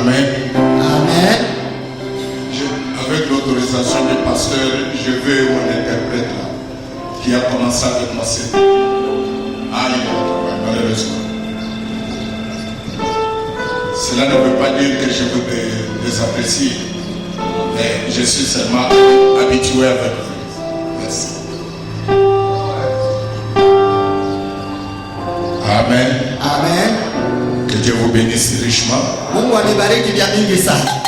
Amen. Amen. Avec l'autorisation du pasteur, je veux mon interprète là, qui a commencé avec moi. Ah, il est malheureusement. Cela ne veut pas dire que je veux les apprécier, mais je suis seulement habitué avec eux. Merci. Amen. Amen. Que Dieu vous bénisse richement. Mungu anibariki vya mingi sana.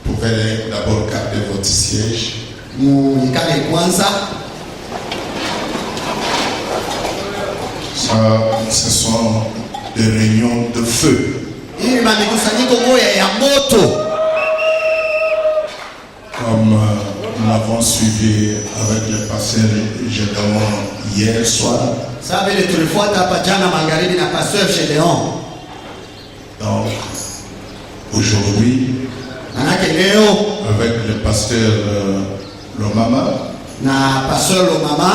Vous pouvez d'abord garder votre siège. Muikale kwanza. Ça, ce sont des réunions de feu. Hii ni mikusanyiko moja ya moto. Comme nous l'avons suivi avec le pasteur Gédéon hier soir. Sasa vile tulifuata hapa jana magharibi na pasteur Gédéon. Donc, aujourd'hui, Manake leo avec le pasteur Lomama, na pasteur Lomama,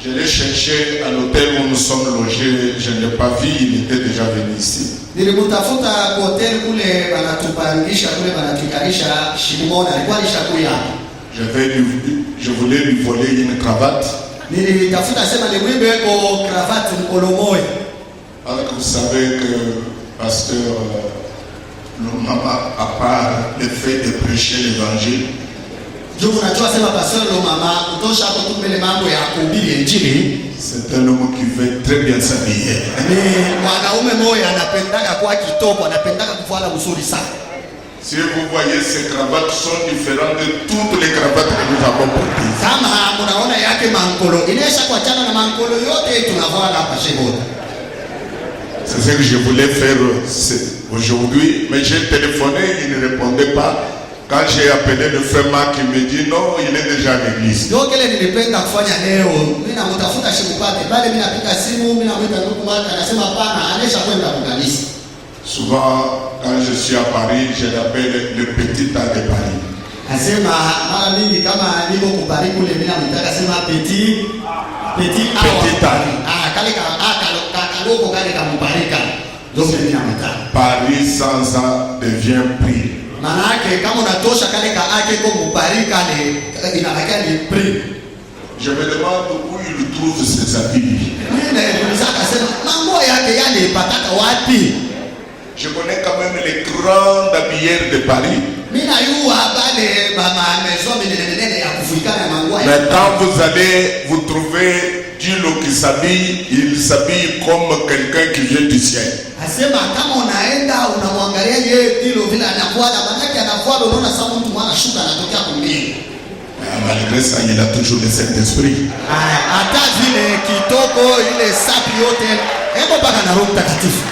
je l'ai cherché à l'hôtel où nous sommes logés. Je ne l'ai pas vu, il était déjà venu ici. nilimtafuta kwa hotel kule wanatupangisha kule wanatukalisha Shimona, alikuwa alishakuya. Je voulais lui voler une cravate. Nilitafuta sema nimwibe kwa cravate mkono moja. Alors que vous savez que pasteur Lomama, à part le fait de prêcher l'évangile, Ndio unajua sema pasteur Lomama kutosha hapo tu mbele mambo ya kuhubiri injili. c'est un homme qui veut très bien s'habiller. Ni mwanaume moja anapendaka kwa kitoko, anapendaka kuvala vizuri sana. Si vous voyez, ces cravates sont différentes de toutes les cravates que nous avons portées. Kama mnaona yake mankolo inaisha kwa chana na mankolo yote tunavala hapa Shegota. C'est ce que je voulais faire aujourd'hui, mais j'ai téléphoné, il ne répondait pas. Quand j'ai appelé le frère Marc, il me dit non, il est déjà à l'église. Ndio kile nilipenda kufanya leo. Mimi namtafuta Shekupate, bali mimi napiga simu, mimi namwita ndugu Mark, anasema hapana, anesha kwenda kanisa. Souvent, quand je suis à Paris, je l'appelle le petit temps de Paris. Anasema mara mingi kama niko kubariki kule mimi namtaka sema petit temps. Kale kaloko kale kamubarika. Ndio mimi namtaka. Paris sans ça devient prix. Manake kama unatosha kale ka ake ko mubarika le inabakia ni prix. Je me demande où il trouve ses habits. Mimi nauliza akasema mambo yake yale pataka wapi? Je connais quand même les grands habilleurs de Paris. Mimi najua bale mama maison minene ya kufuikana manguo. Mais quand vous allez vous trouver Dilo qui s'habille, il s'habille comme quelqu'un qui vient du ciel. Asema kama unaenda unamwangalia yeye Dilo vile anafuata, manake anafuata unaona sasa mtu mwana shuka anatokea kumbini. Malgré ça, il a toujours le Saint-Esprit. Hata zile kitoko ile sapi yote eko paka na Roho Mtakatifu.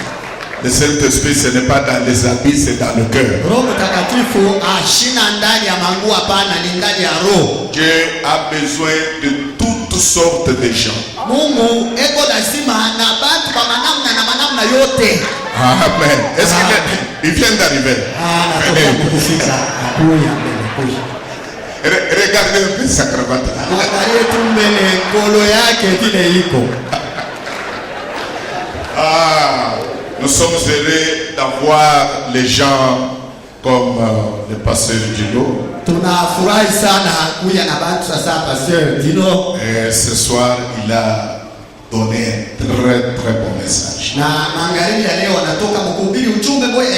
Le Saint-Esprit, ce n'est pas dans les habits, c'est dans le cœur. Roho Mtakatifu ashina ndani ya manguo, hapana, ni ndani ya roho. Dieu a besoin de toutes sortes de gens. Mungu eko lazima na bantu kwa manamna na manamna yote. Amen. Est-ce qu'il vient d'arriver? Regardez un peu sa cravate. Angalia tu mbele ngolo yake vile iko. Nous sommes heureux d'avoir les gens comme le pasteur Dino. Tunafurahi sana kuja na bantu sasa pasteur Dino. Et ce soir, il a donné un très très bon message. Na magharibi ya leo anatoka mkuhubiri ujumbe moja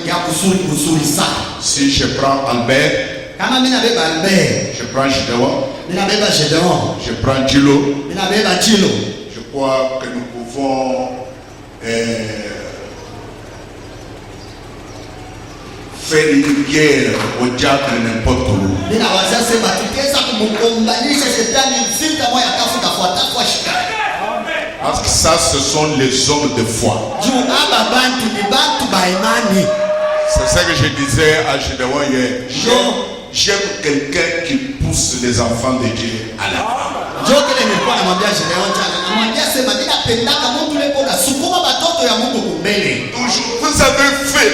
ya kusuri sana. Si je prends Albert, kama mimi nabeba Albert, je prends Gédéon, mimi nabeba Gédéon, je prends Dilo, mimi nabeba Dilo. Je crois que nous pouvons faire une guerre au diable n'importe où. Nina wazazi batikeza kumkombanisha shetani mzinga moja akafuta fuata shika. Parce que ça, ce sont les hommes de foi. C'est ça que je disais à Gédéon hier. J'aime quelqu'un qui pousse les enfants de Dieu à l'avant. Toujours, vous avez fait,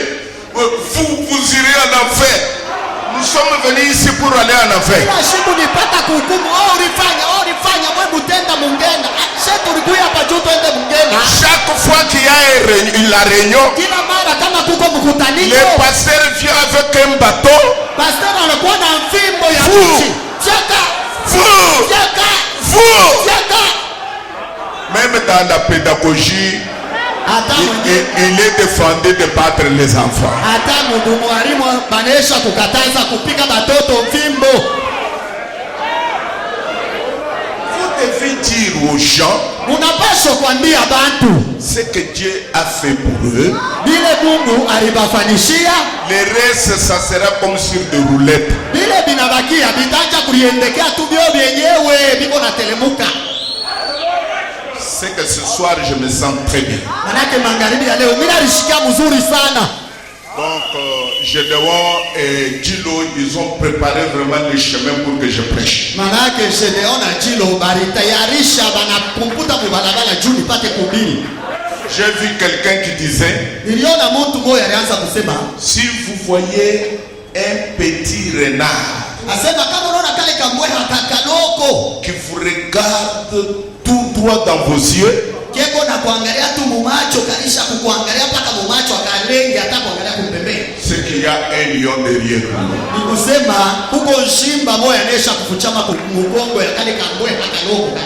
vous irez en enfer. Nous sommes venus ici pour aller en enfer. Kila siku nipata kuhukumu, ulifanya wewe mtenda mungenda. Sasa tulikuja hapa juu twende mungenda. Chaque fois qu'il y a la réunion, kila mara kama kuko mkutaniko, le pasteur vient avec un bâton. Pasteur anakuwa na mfimbo ya mti. Chaka. Même dans la pédagogie, il est défendu de battre les enfants. Hata mwalimu banesha kukataza kupika batoto mfimbo. Vous devez dire aux gens unapaswa kuambia bantu ce que Dieu a fait pour eux. Bile Mungu alibafanishia. Le reste ça sera comme sur des roulettes. Bile binabakia bitaja kuliendekea tu bio vyenyewe biko na telemuka. C'est que ce soir je me sens très bien. Manake magharibi ya leo mimi nalishikia mzuri sana. Donc Gédéon et Djilo, ils ont préparé vraiment le chemin pour que je prêche. Manake Gédéon na Djilo baritayarisha banapumputa mubalabala juu nipate kuhubiri. J'ai vu quelqu'un qui disait, niliona mtu mmoja alianza kusema, si vous voyez un petit renard, asema kama unaona kale kambweha kakaloko qui vous regarde tout droit dans vos yeux, keko na kuangalia tu mumacho, kalisha kukuangalia paka mumacho akalenge hata kuangalia kumpembeni, c'est qu'il y a un lion derrière vous. Ni kusema huko shimba moya anesha kufuchama mgongo ya kale kambweha kakaloko.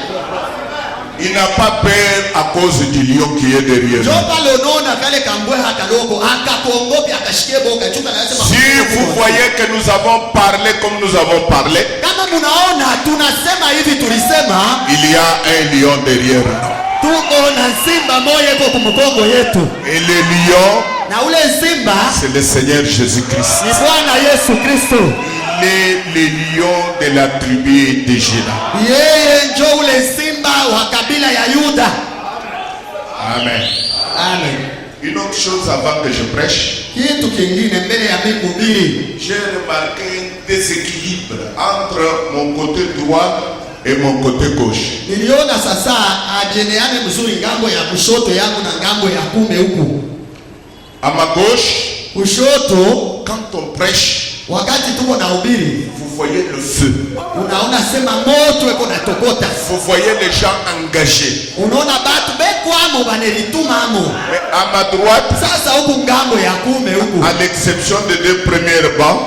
Il n'a pas peur à cause du lion qui est derrière lui. Si vous voyez que nous avons parlé comme nous avons parlé, il y a un lion derrière nous. Et le lion, c'est le Seigneur Jésus-Christ. Il est le lion de la tribu de Juda. Amen. Amen. Une autre chose avant que je prêche, j'ai remarqué un déséquilibre entre mon côté droit et mon côté gauche. À ma gauche, quand on prêche, vous voyez le feu. Vous voyez les gens engagés. Mais à ma droite, à l'exception des deux premières bancs,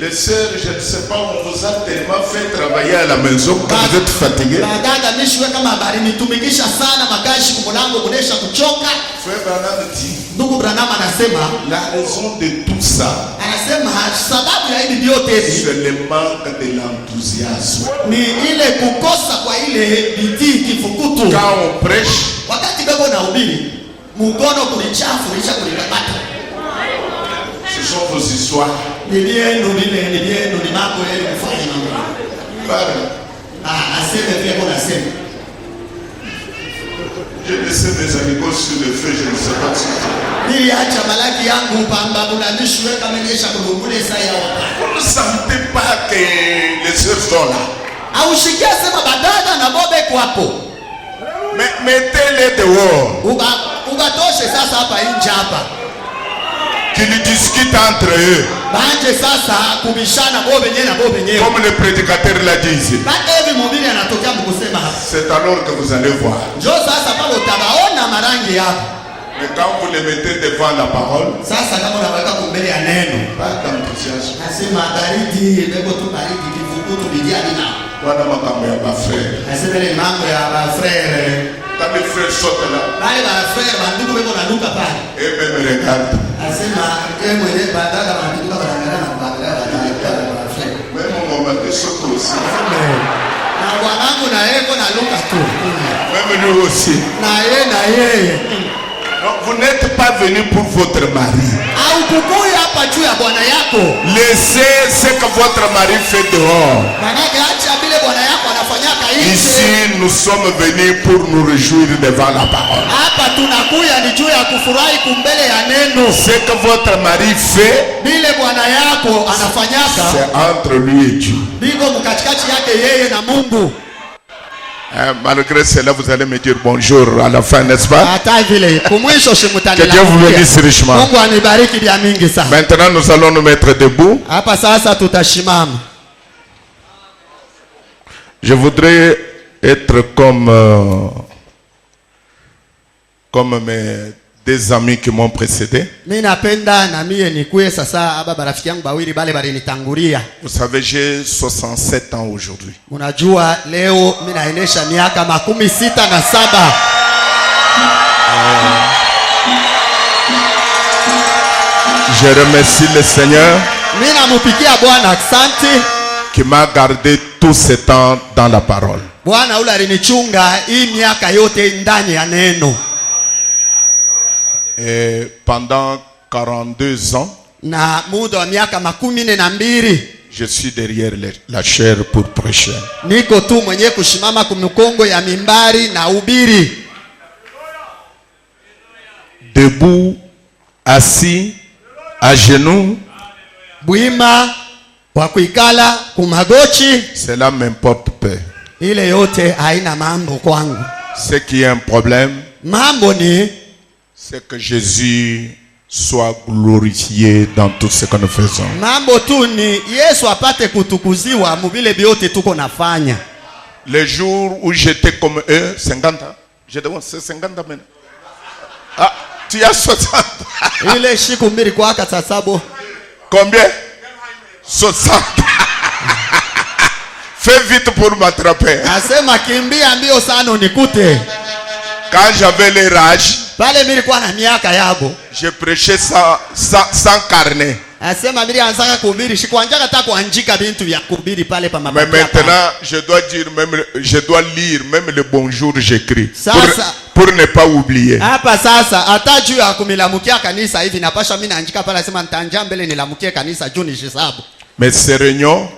les sœurs, je ne sais pas, on vous a tellement fait travailler à la maison que vous êtes fatigués. Frère Branham dit, la raison de tout ça, c'est le manque de l'enthousiasme. Quand on prêche, ce sont vos histoires. Je laissé mes amigos sur le feu, je ne sais pas si. Vous ne sentez pas que les sœurs sont là. Mais mettez-les dehors. Qu'ils discutent entre eux. Comme le prédicateur l'a dit ici. C'est alors que vous allez voir. Mais quand vous les mettez devant la parole, pas d'enthousiasme. Voilà ma frère. Quand les frères sortent là, et même regardent. Même on va te sauter aussi. Même nous aussi. Donc vous n'êtes pas venu pour votre mari. Laissez ce que votre mari fait dehors. Ici nous sommes venus pour nous réjouir devant la parole. Ce que votre mari fait, c'est entre lui et Dieu. Malgré cela, vous allez me dire bonjour à la fin, n'est-ce pas? Que Dieu vous bénisse richement. Maintenant, nous allons nous mettre debout. Je voudrais être comme mes deux amis qui m'ont précédé. Vous savez, j'ai 67 ans aujourd'hui. Je remercie le Seigneur qui m'a gardé tout ce temps dans la parole. Et pendant 42 ans, je suis derrière la chair pour prêcher. Debout, assis, à genoux, cela m'importe peu. Ce qui est un problème, c'est que Jésus soit glorifié dans tout ce que nous faisons. Les jours où j'étais comme eux, 50 ans, je demande, c'est 50 ans maintenant. Ah, tu as 60 ans. Combien? 60. Fais vite pour m'attraper. Quand j'avais les rages, je prêchais sans carnet. Mais maintenant, je dois lire même le bonjour j'écris pour ne pas oublier. Mais ces réunions,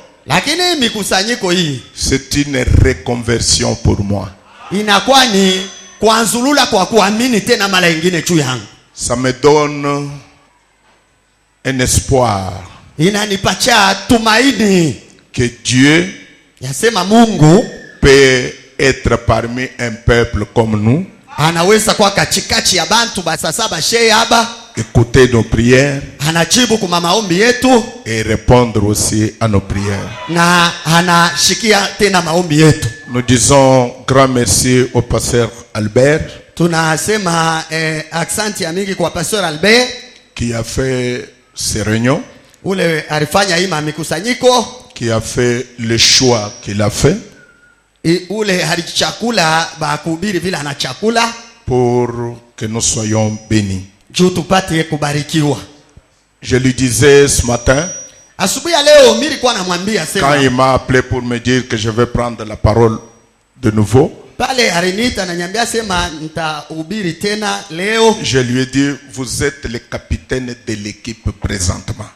c'est une reconversion pour moi. Ça me donne un espoir que Dieu peut être parmi un peuple comme nous, écouter nos prières et répondre aussi à nos prières. Nous disons grand merci au pasteur Albert qui a fait ces réunions, qui a fait le choix qu'il a fait pour que nous soyons bénis. Je lui disais ce matin, quand il m'a appelé pour me dire que je vais prendre la parole de nouveau, je lui ai dit, vous êtes le capitaine de l'équipe présentement.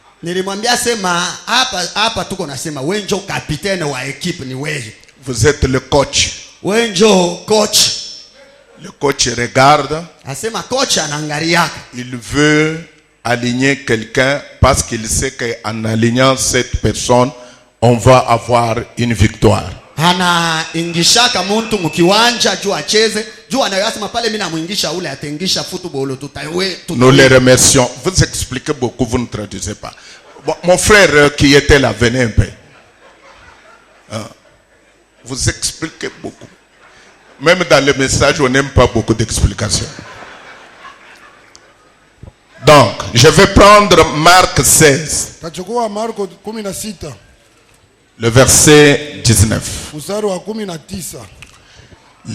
Vous êtes le coach. Le coach regarde. Il veut aligner quelqu'un parce qu'il sait qu'en alignant cette personne, on va avoir une victoire. Nous les remercions. Vous expliquez beaucoup, vous ne traduisez pas. Bon, mon frère qui était là, venez un peu. Vous expliquez beaucoup. Même dans le message, on n'aime pas beaucoup d'explications. Donc, je vais prendre Marc 16. Le verset 19.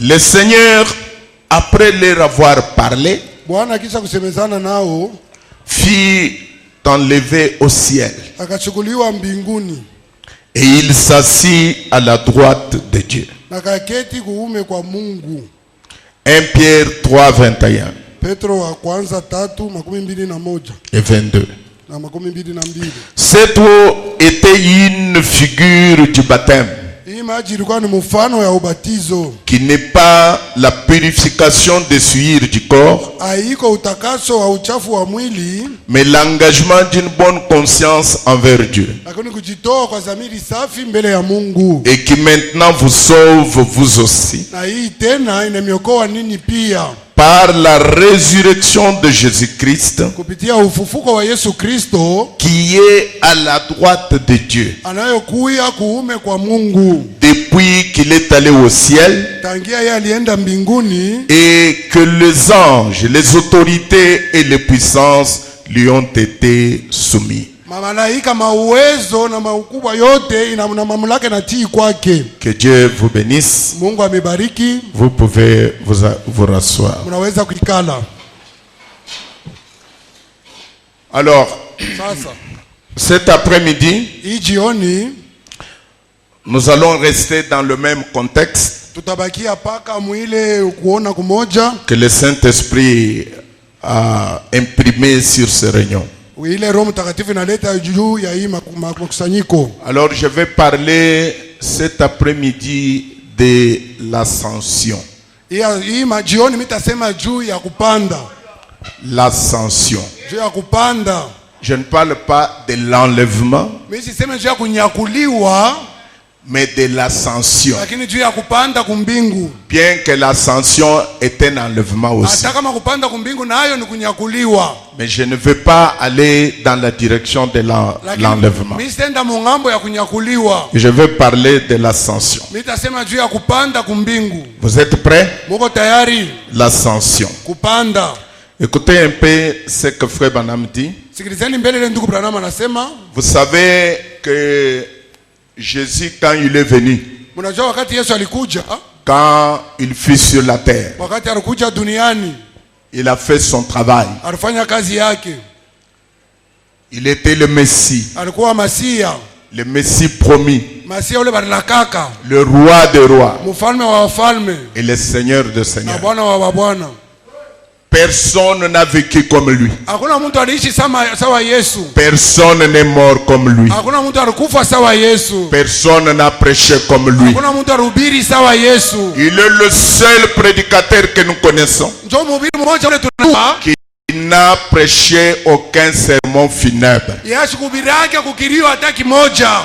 Le Seigneur, après leur avoir parlé, fit enlever au ciel. Et il s'assit à la droite de Dieu. 1 Pierre 3, 21 et 22. Cette eau était une figure du baptême qui n'est pas la purification des souillures du corps, mais l'engagement d'une bonne conscience envers Dieu, et qui maintenant vous sauve vous aussi par la résurrection de Jésus-Christ, qui est à la droite de Dieu depuis qu'il est allé au ciel, et que les anges, les autorités et les puissances lui ont été soumis. Que Dieu vous bénisse. Vous pouvez vous rasseoir. Alors, cet après-midi, nous allons rester dans le même contexte que le Saint-Esprit a imprimé sur ces réunions. Alors je vais parler cet après-midi de l'ascension. L'ascension. Je ne parle pas de l'enlèvement, mais de l'ascension. Bien que l'ascension est un enlèvement aussi. Mais je ne veux pas aller dans la direction de l'enlèvement. Je veux parler de l'ascension. Vous êtes prêts? L'ascension. Écoutez un peu ce que Frère Branham dit. Vous savez que Jésus, quand il est venu, quand il fut sur la terre, il a fait son travail. Il était le Messie, le Messie promis, le roi des rois et le Seigneur des seigneurs. Personne n'a vécu comme lui. Personne n'est mort comme lui. Personne n'a prêché comme lui. Il est le seul prédicateur que nous connaissons qui n'a prêché aucun sermon funèbre.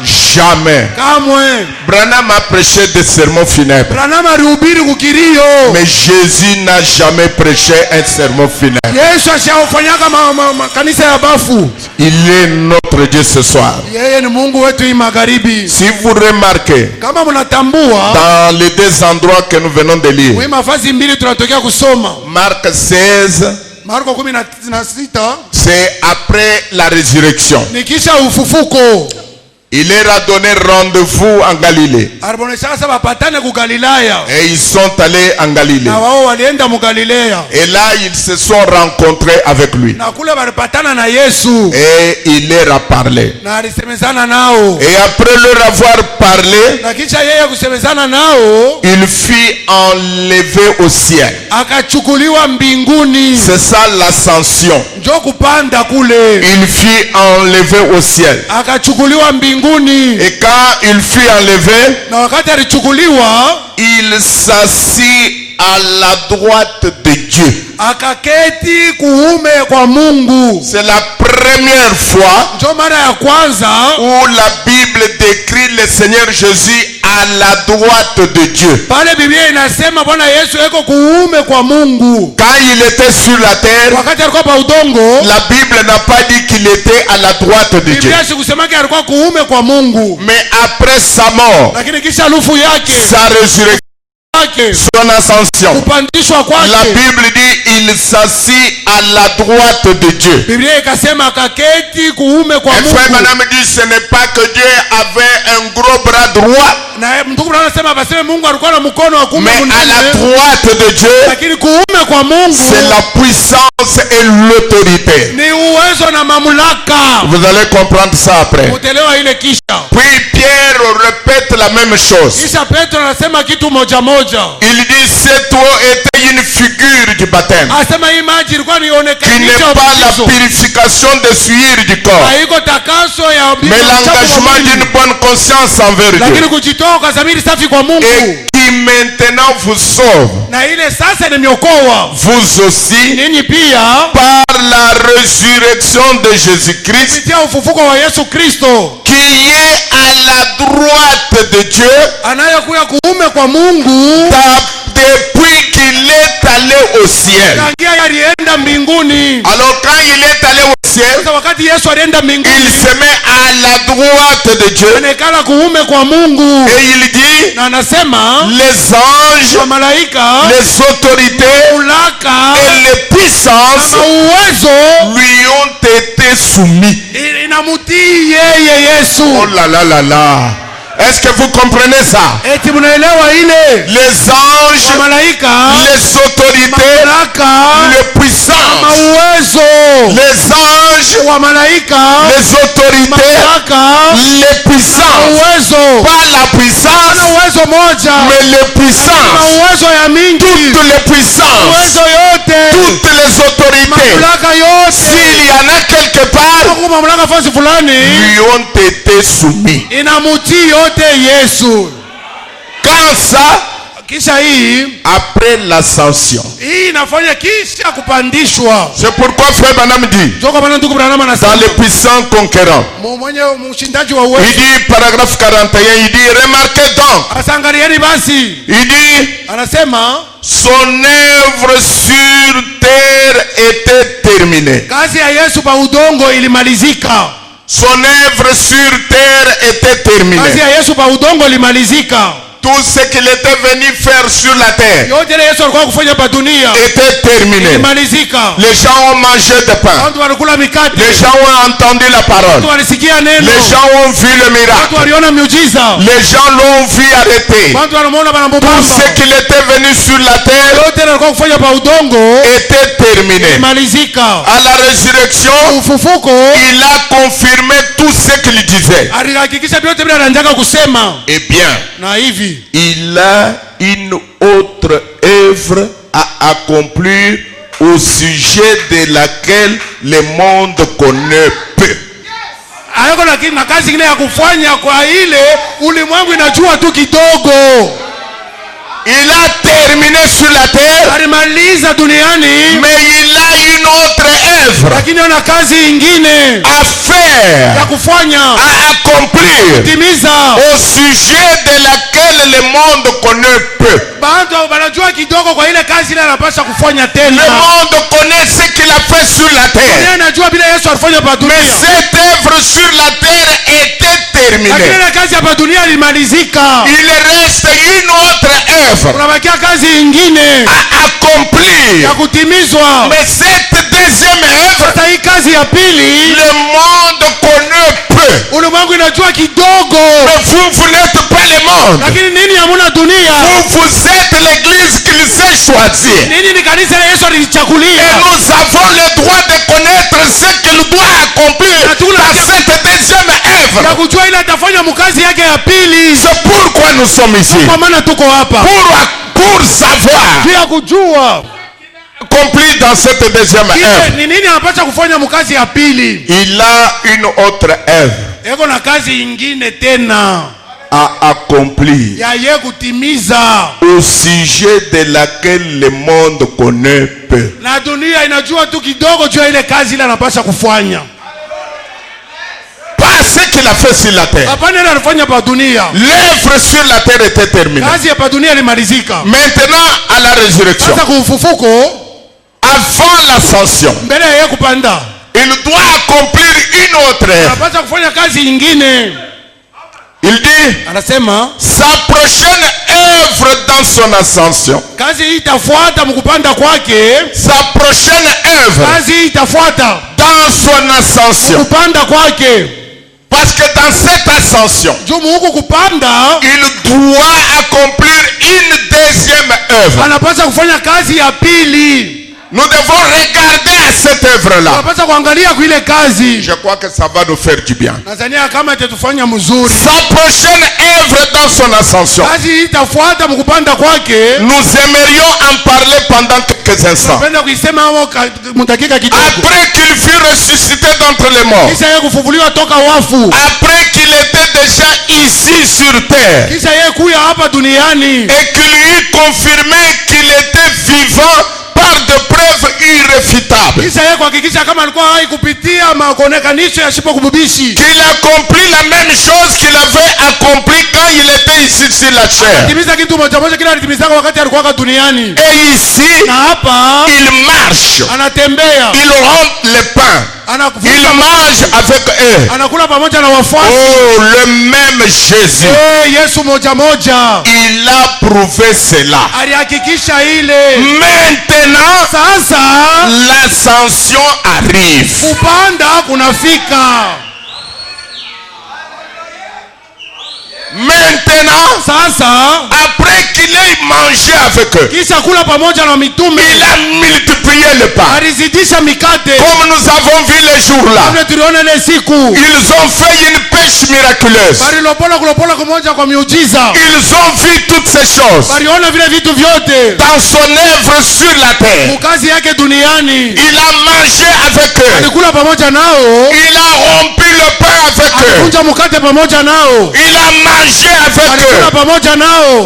Jamais. Branham a prêché des sermons funèbres, mais Jésus n'a jamais prêché un sermon funèbre. Il est notre Dieu ce soir. Si vous remarquez, dans les deux endroits que nous venons de lire, Marc 16, c'est après la résurrection. Il leur a donné rendez-vous en Galilée. Et ils sont allés en Galilée. Et là, ils se sont rencontrés avec lui. Et il leur a parlé. Et après leur avoir parlé, il fut enlevé au ciel. C'est ça l'ascension. Il fut enlevé au ciel. Et quand il fut enlevé, il s'assit à la droite de Dieu. C'est la première fois où la Bible décrit le Seigneur Jésus à la droite de Dieu. Quand il était sur la terre, la Bible n'a pas dit qu'il était à la droite de Dieu. Mais après sa mort, sa résurrection, son ascension, la Bible dit il s'assit à la droite de Dieu. Et Frère Branham dit ce n'est pas que Dieu avait un gros bras droit, mais à la droite de Dieu, c'est la puissance et l'autorité. Vous allez comprendre ça après. Puis Pierre répète la même chose. Il dit cette eau était une figure du baptême, qui n'est pas la purification des souillures du corps, mais l'engagement d'une bonne conscience envers Dieu. et qui maintenant vous sauve. Vous aussi, par la résurrection de Jésus-Christ, qui est à la droite de Dieu, depuis qu'il est allé au ciel. Alors quand il est allé au ciel, il se met à la droite de Dieu et il dit, les anges, les autorités et les puissances lui ont été soumis. Oh là là là là. Est-ce que vous comprenez ça? Les anges, les autorités, les puissances, les anges, les autorités, les puissances, pas la puissance, mais les puissances, toutes les puissances, toutes les autorités, s'il y en a quelque part, lui ont été soumis. Quand ça, après l'ascension, c'est pourquoi frère Branham dit dans les puissants conquérants, il dit paragraphe 41, il dit remarquez donc, il dit son œuvre sur terre était terminée. Son œuvre sur terre était terminée. Tout ce qu'il était venu faire sur la terre était terminé. Les gens ont mangé de pain. Les gens ont entendu la parole. Les gens ont vu le miracle. Les gens l'ont vu arrêter. Tout ce qu'il était venu sur la terre était terminé. À la résurrection, il a confirmé tout ce qu'il disait. Eh bien, il a une autre œuvre à accomplir au sujet de laquelle le monde connaît peu. Il a terminé sur la terre, mais il a une autre œuvre à faire, à accomplir, au sujet de laquelle le monde connaît peu. Le monde connaît ce qu'il a fait sur la terre, mais cette œuvre sur la terre était terminée. Il reste une autre œuvre à accomplir, mais cette deuxième œuvre, le monde connaît peu. Mais vous n'êtes pas le monde. Vous êtes l'église qu'il s'est choisie. Et nous avons le droit de connaître ce qu'il doit accomplir dans cette deuxième œuvre. C'est pourquoi nous sommes ici. Pour savoir accompli dans cette deuxième œuvre. Il a une autre œuvre à accomplir au sujet de laquelle le monde connaît peu. Pas ce qu'il a fait sur la terre. L'œuvre sur la terre était terminée. Maintenant, à la résurrection, avant l'ascension, il doit accomplir une autre œuvre. Il dit sa prochaine œuvre dans son ascension, sa prochaine œuvre dans son ascension, parce que dans cette ascension, il doit accomplir une deuxième œuvre. Nous devons regarder à cette œuvre-là. Je crois que ça va nous faire du bien. Sa prochaine œuvre dans son ascension, nous aimerions en parler pendant quelques instants. Après qu'il fut ressuscité d'entre les morts, après qu'il était déjà ici sur terre, et qu'il eut confirmé qu'il était vivant par de preuves irréfutables, qu'il accomplit la même chose qu'il avait accompli quand il était ici sur la chair. Et ici, il marche, il rompt les pains, il mange avec eux. Oh, le même Jésus, il a prouvé cela. Maintenant, l'ascension arrive. Maintenant, après qu'il ait mangé avec eux, il a multiplié le pain. Comme nous avons vu les jours-là, ils ont fait une pêche miraculeuse. Ils ont vu toutes ces choses dans son œuvre sur la terre. Il a mangé avec eux. Il a rompu le pain avec eux. Il a mangé avec eux.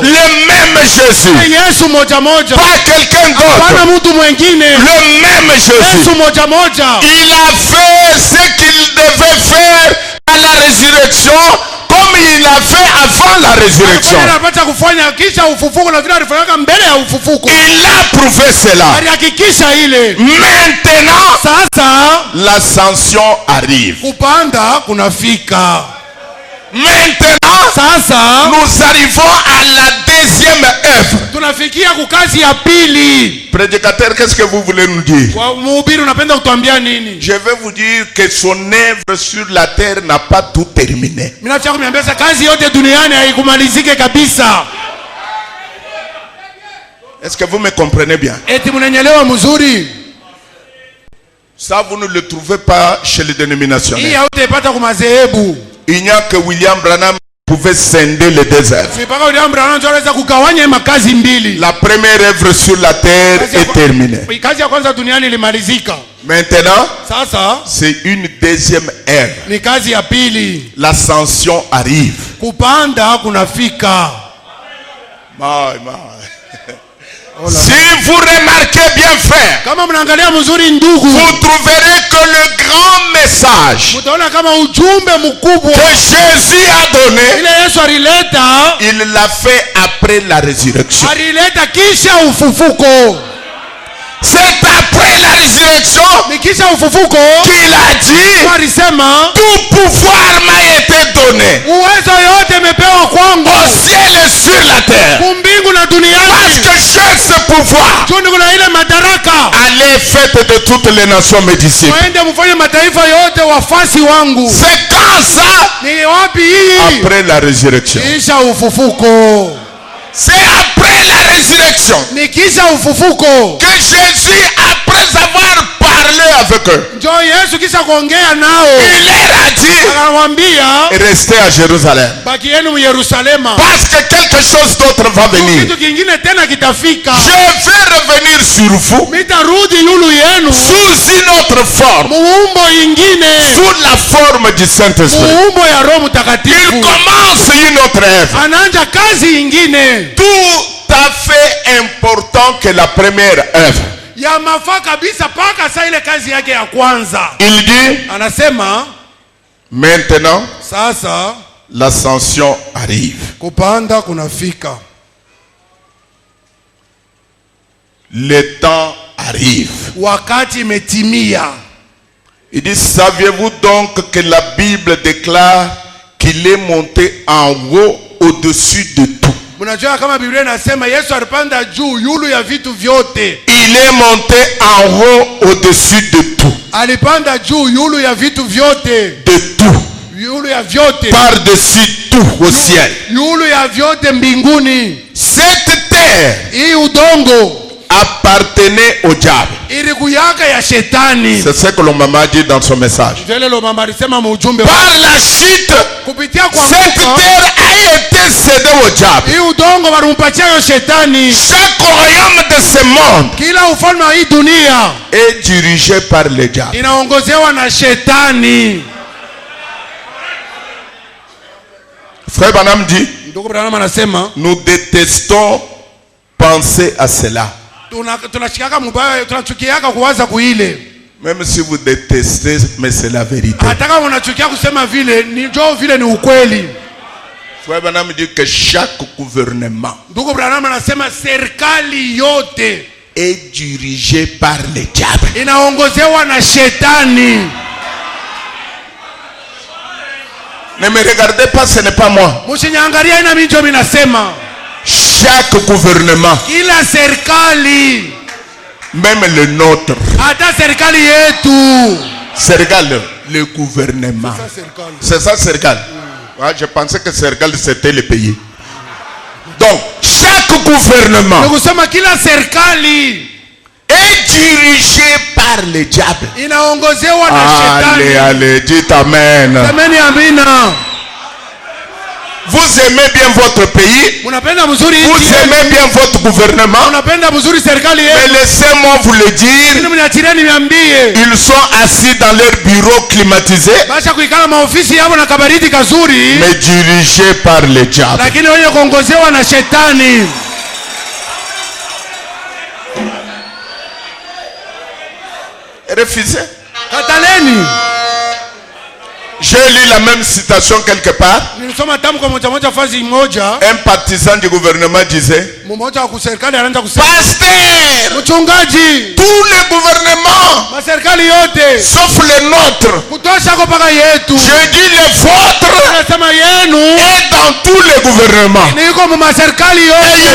Le même Jésus, pas quelqu'un d'autre. Le même Jésus, il a fait ce qu'il devait faire à la résurrection, comme il a fait avant la résurrection. Il a prouvé cela. Maintenant, l'ascension arrive. Maintenant, nous arrivons à la deuxième œuvre. Prédicateur, qu'est-ce que vous voulez nous dire? Je vais vous dire que son œuvre sur la terre n'a pas tout terminé. Est-ce que vous me comprenez bien? Ça, vous ne le trouvez pas chez les dénominationnaires. Il n'y a que William Branham pouvait scinder les deux œuvres. La première œuvre sur la terre est terminée. Maintenant, c'est une deuxième œuvre. L'ascension arrive. Si vous remarquez bien, frère, vous trouverez que le grand message que Jésus a donné, il l'a fait après la résurrection. C'est après la résurrection qu'il a dit, tout pouvoir m'a été donné au ciel et sur la terre. Parce que j'ai ce pouvoir. Allez, faites de toutes les nations mes disciples. C'est quand ça? Après la résurrection. C'est après la résurrection que Jésus, après avoir parlé avec eux, il leur a dit, restez à Jérusalem, parce que quelque chose d'autre va venir. Je vais revenir sur vous sous une autre forme, sous la forme du Saint-Esprit. Il commence une autre œuvre tout à fait important que la première œuvre. Il dit, maintenant, l'ascension arrive. Le temps arrive. Il dit, saviez-vous donc que la Bible déclare qu'il est monté en haut au-dessus de tout? Il est monté en haut au-dessus de tout. De tout. Par-dessus tout au ciel. Cette terre a appartenait au diable. C'est ce que le maman dit dans son message. Par la chute, cette terre a été cédée au diable. Chaque royaume de ce monde est dirigé par le diable. Frère Branham dit, nous détestons penser à cela. Même si vous détestez, mais c'est la vérité. Frère Branham dit que chaque gouvernement est dirigé par le diable. Ne me regardez pas, ce n'est pas moi. Chaque gouvernement, même le nôtre, Sergal, le gouvernement. C'est ça, Sergal. Ouais, je pensais que Sergal c'était le pays. Donc, chaque gouvernement est dirigé par le diable. Allez, allez, dites amen. Vous aimez bien votre pays, vous aimez bien votre gouvernement, mais laissez-moi vous le dire, ils sont assis dans leur bureau climatisé, mais dirigés par le diable. Refusez. J'ai lu la même citation quelque part. Un partisan du gouvernement disait, Pasteur, tous les gouvernements, sauf le nôtre, je dis le vôtre, est dans tous les gouvernements. Et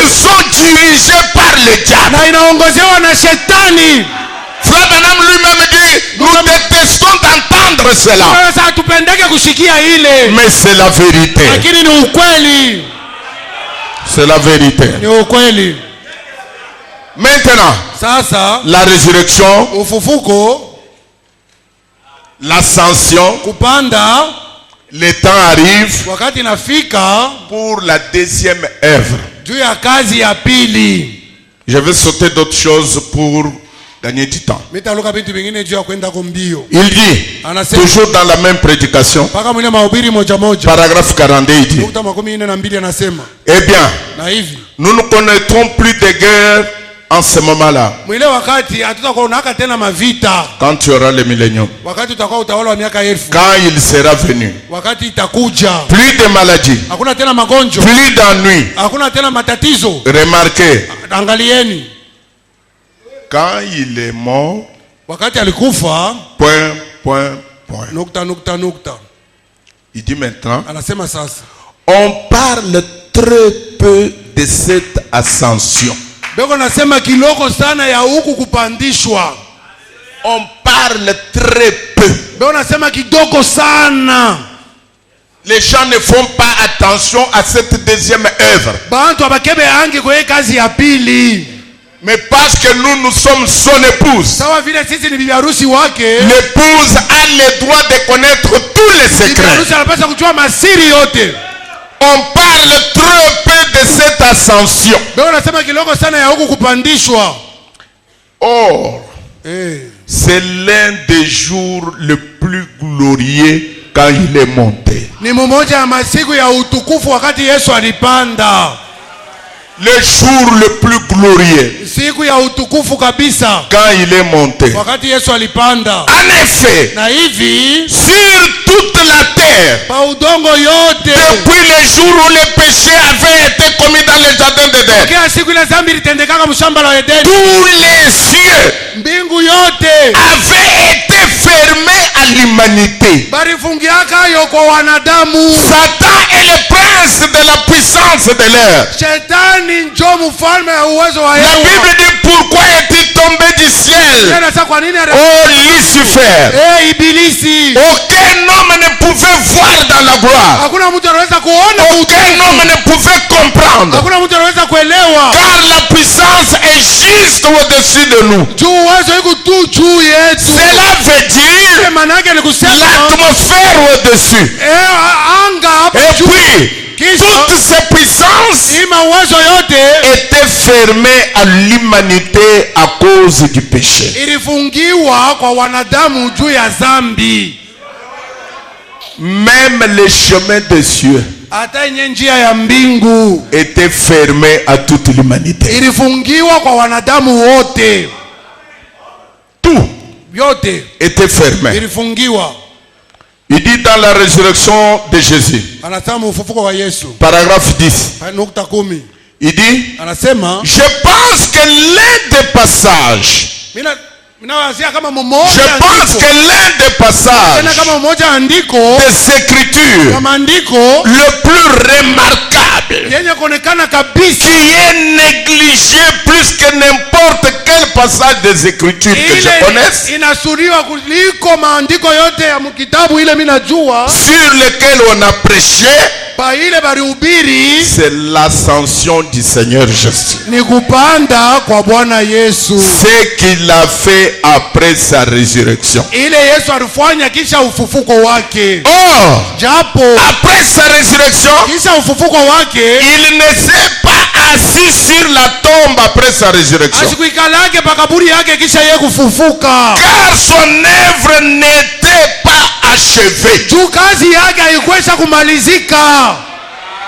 ils sont dirigés par le diable. Frère Branham lui-même dit, nous détestons d'entendre cela. Mais c'est la vérité. C'est la vérité. Maintenant, la résurrection, l'ascension, le temps arrive pour la deuxième œuvre. Je vais sauter d'autres choses pour gagner du temps. Il dit, toujours dans la même prédication, paragraphe 42, il dit, eh bien, nous ne connaîtrons plus de guerre en ce moment-là. Quand tu auras le millénium, quand il sera venu, plus de maladies, plus d'ennuis. Remarquez, quand il est mort, point. Il dit maintenant, on parle très peu de cette ascension. On parle très peu. Les gens ne font pas attention à cette deuxième œuvre. Mais parce que nous sommes son épouse, l'épouse a le droit de connaître tous les secrets. On parle trop peu de cette ascension. Or, c'est l'un des jours le plus glorieux quand il est monté. Le jour le plus glorieux quand il est monté. En effet, sur toute la terre, depuis le jour où le péché avait été commis dans le jardin d'Éden, tous les cieux avaient été fermés à l'humanité. l'humanité. Satan est le prince de la puissance de l'air. La Bible dit pourquoi est-il tombé du ciel? Oh Lucifer. Aucun homme ne pouvait voir dans la gloire. Aucun homme ne pouvait comprendre. Car la puissance est juste au-dessus de nous. Cela veut dire l'atmosphère au-dessus. Et puis toutes ces puissances étaient fermées à l'humanité à cause du péché. Même les chemins des cieux étaient fermés à toute l'humanité. Tout était fermé. Il dit dans la résurrection de Jésus, paragraphe 10, il dit, je pense que l'un des passages, des Écritures le plus remarquable, qui est négligé plus que n'importe quel passage des Écritures que je connaisse, sur lequel on a prêché, c'est l'ascension du Seigneur Jésus. Ce qu'il a fait après sa résurrection. Or, après sa résurrection, il ne s'est pas assis sur la tombe après sa résurrection. Car son œuvre n'était pas achevée.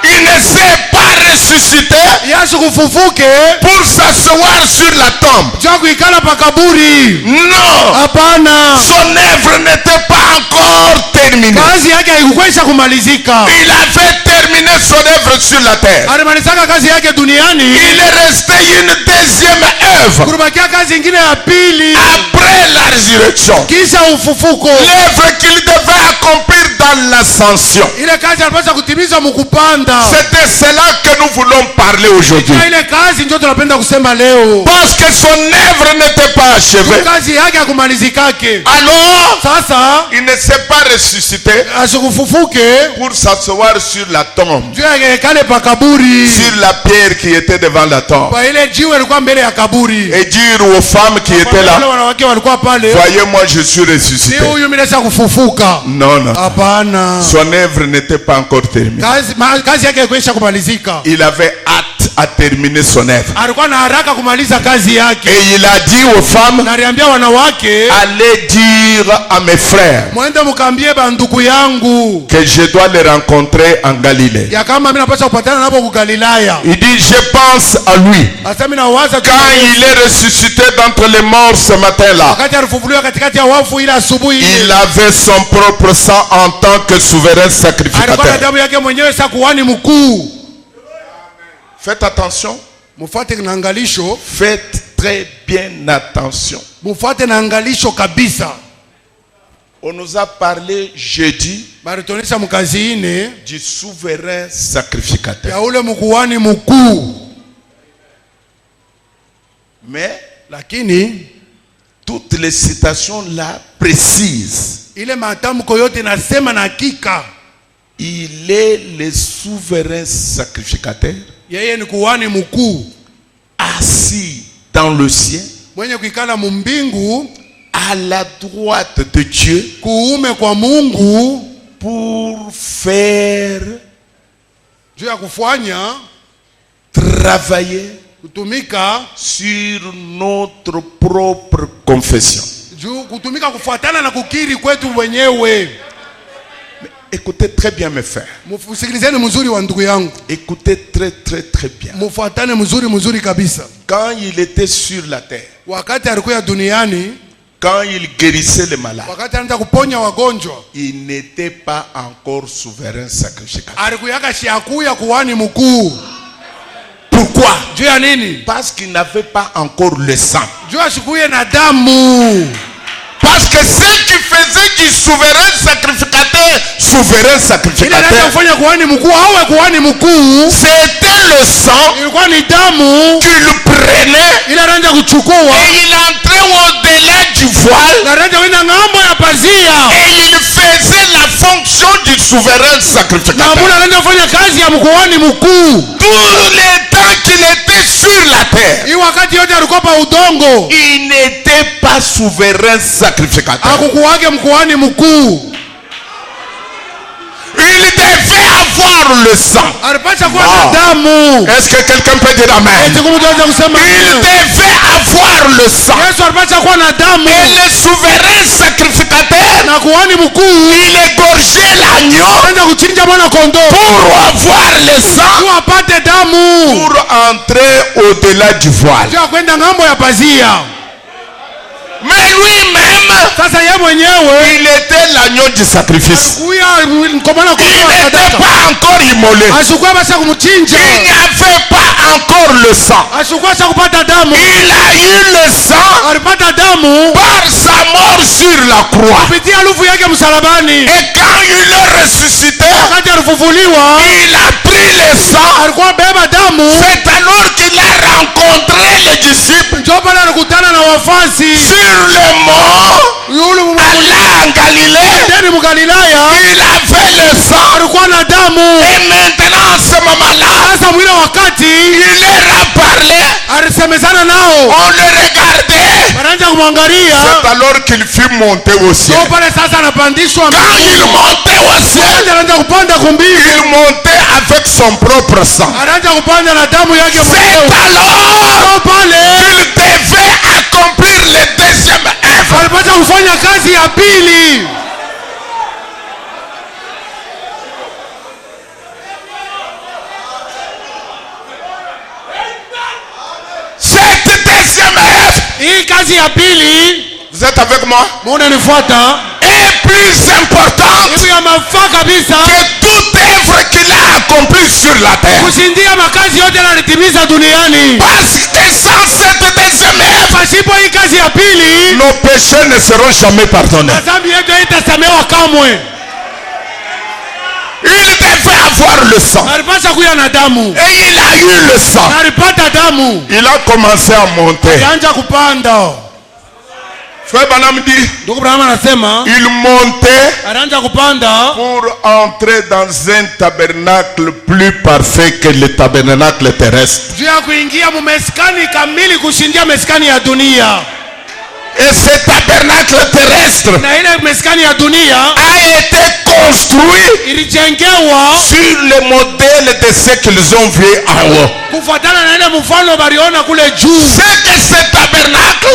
Il ne s'est pas ressuscité pour s'asseoir sur la tombe. Non. Son œuvre n'était pas encore terminée. Il avait terminé son œuvre sur la terre. Il est resté une deuxième œuvre après la résurrection. L'œuvre qu'il devait accomplir dans l'ascension. C'était cela que nous voulons parler aujourd'hui. Parce que son œuvre n'était pas achevée. Alors, il ne s'est pas ressuscité pour s'asseoir sur la tombe, sur la pierre qui était devant la tombe, et dire aux femmes qui étaient là, voyez-moi, je suis ressuscité. Non, non. Son œuvre n'était pas encore terminée. Il avait hâte à terminer son œuvre. Et il a dit aux femmes, allez dire à mes frères que je dois les rencontrer en Galilée. Il dit, je pense à lui quand il est ressuscité d'entre les morts ce matin-là. Il avait son propre sang en tant que souverain sacrificateur. Faites attention. Faites très bien attention. On nous a parlé jeudi du souverain sacrificateur. Mais toutes les citations là précisent. Il est le souverain sacrificateur assis dans le ciel à la droite de Dieu pour faire travailler sur notre propre confession. Écoutez très bien mes frères. Écoutez très très très bien. Quand il était sur la terre, quand il guérissait les malades, il n'était pas encore souverain sacrificateur. Pourquoi? Parce qu'il n'avait pas encore le sang. Parce que ce qui faisait du souverain sacrificateur, c'était le sang qu'il prenait et il entrait au-delà du voile et il faisait la fonction du souverain sacrificateur. Tout le temps qu'il était sur la terre, il n'était pas souverain sacrificateur. Il devait avoir le sang. Est-ce que quelqu'un peut dire amen? Il devait avoir le sang. Et le souverain sacrificateur, il égorgeait l'agneau pour avoir le sang, pour entrer au-delà du voile. Mais lui-même, il était l'agneau du sacrifice. Il n'était pas encore immolé. Il n'y avait pas encore le sang. Il a eu le sang par sa mort sur la croix. Et quand il est ressuscité, il a pris le sang. C'est alors qu'il a rencontré les disciples sur le mont Allah en Galilée. Il avait le sang. Et maintenant, à ce moment-là, il leur a parlé. On le regardait. C'est alors qu'il fut monté au ciel. Quand il montait au ciel, il montait avec son propre sang. C'est alors qu'il devait accomplir le deuxième œuvre. Cette deuxième œuvre, vous êtes avec moi, est plus importante que toute œuvre qu'il a accomplie sur la terre. Parce que sans cette deuxième œuvre, nos péchés ne seront jamais pardonnés. Il devait avoir le sang. Et il a eu le sang. Il a commencé à monter. Frère Branham dit, il montait pour entrer dans un tabernacle plus parfait que le tabernacle terrestre. Et ce tabernacle terrestre a été construit sur le modèle de ce qu'ils ont vu en haut. C'est que ce tabernacle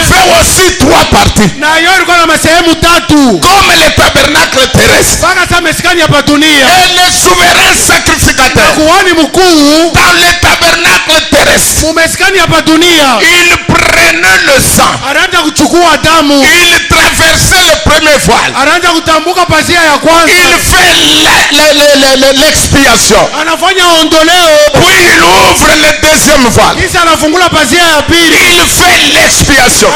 avait aussi trois parties. Comme le tabernacle terrestre. Et le souverain sacrificateur, dans le tabernacle terrestre, il prenait le sang. Il traversait le premier voile. Il fait l'expiation. Puis il ouvre le deuxième voile. Il fait l'expiation.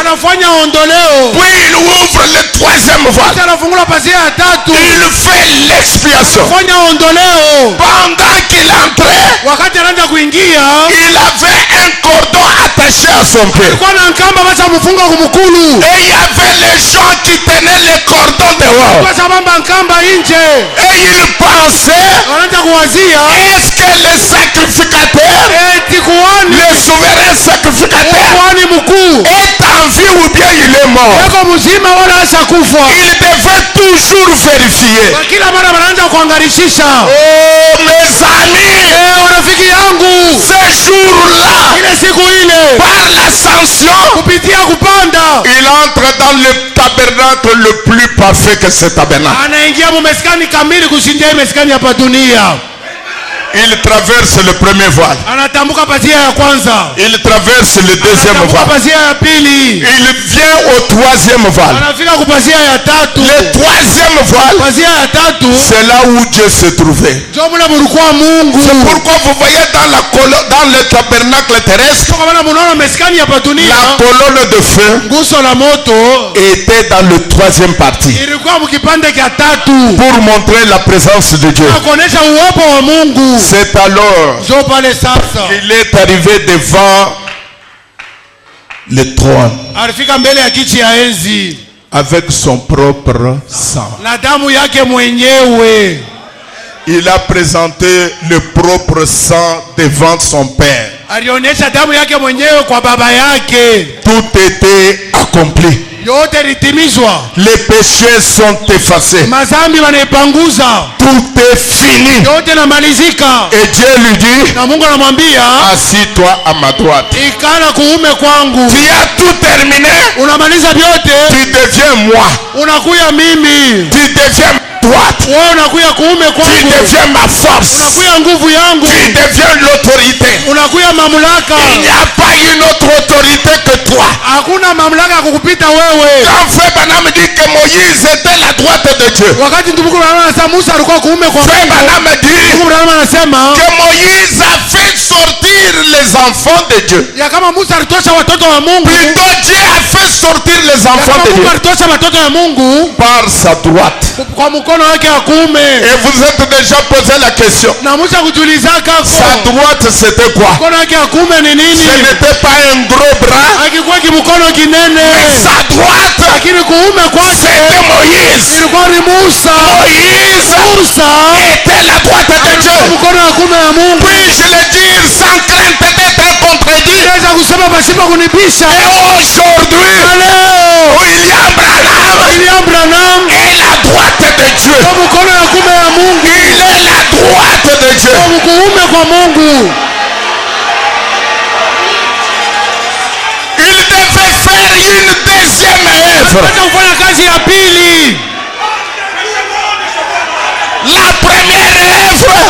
Puis il ouvre le troisième voile. Il fait l'expiation. Pendant qu'il entrait, il avait un cordon attaché à son pied. Et il y avait les gens qui tenaient les cordons dehors. Et il pensait, est-ce que le sacrificateur, le souverain sacrificateur, est en vie ou bien il est mort? Il devait toujours vérifier. Oh mes amis, ce jour-là, par l'ascension, il entre dans le tabernacle le plus parfait que ce tabernacle. Il traverse le premier voile. Anatambuka pazia ya kwanza. Il traverse le deuxième voile. Pazia ya pili. Il vient au troisième voile. Anafika kwa pazia ya tatu. Le troisième voile. Pazia ya tatu. C'est là où Dieu se trouvait. Ndio mla mulikuwa Mungu. C'est pourquoi vous voyez dans le tabernacle terrestre, kama mnaona meskani ya dunia, la colonne de feu nguzo la moto était dans le troisième partie. Ilikuwa mkipande cha tatu. Pour montrer la présence de Dieu. Kuonesha uwepo wa Mungu. C'est alors qu'il est arrivé devant le trône avec son propre sang. Il a présenté le propre sang devant son Père. Tout était accompli. Les péchés sont effacés. Tout est fini. Et Dieu lui dit, assis-toi à ma droite. Tu as tout terminé. Tu deviens moi. Tu deviens droite. Tu deviens ma force. Tu deviens l'autorité. Il n'y a pas une autre autorité que toi. Quand Frère Branham dit que Moïse était la droite de Dieu, Frère Branham dit que Moïse a fait sortir les enfants de Dieu. Plutôt Dieu a fait sortir les enfants de Dieu par sa droite. Et vous êtes déjà posé la question. Sa droite c'était quoi? Ce n'était pas un gros bras, mais sa droite c'était Moïse. Moïse était la droite de Dieu. Puis-je le dire sans crainte d'être contredit? Et aujourd'hui, William Branham est la droite de Dieu. Il est la droite de Dieu. Il devait faire une deuxième œuvre. La première œuvre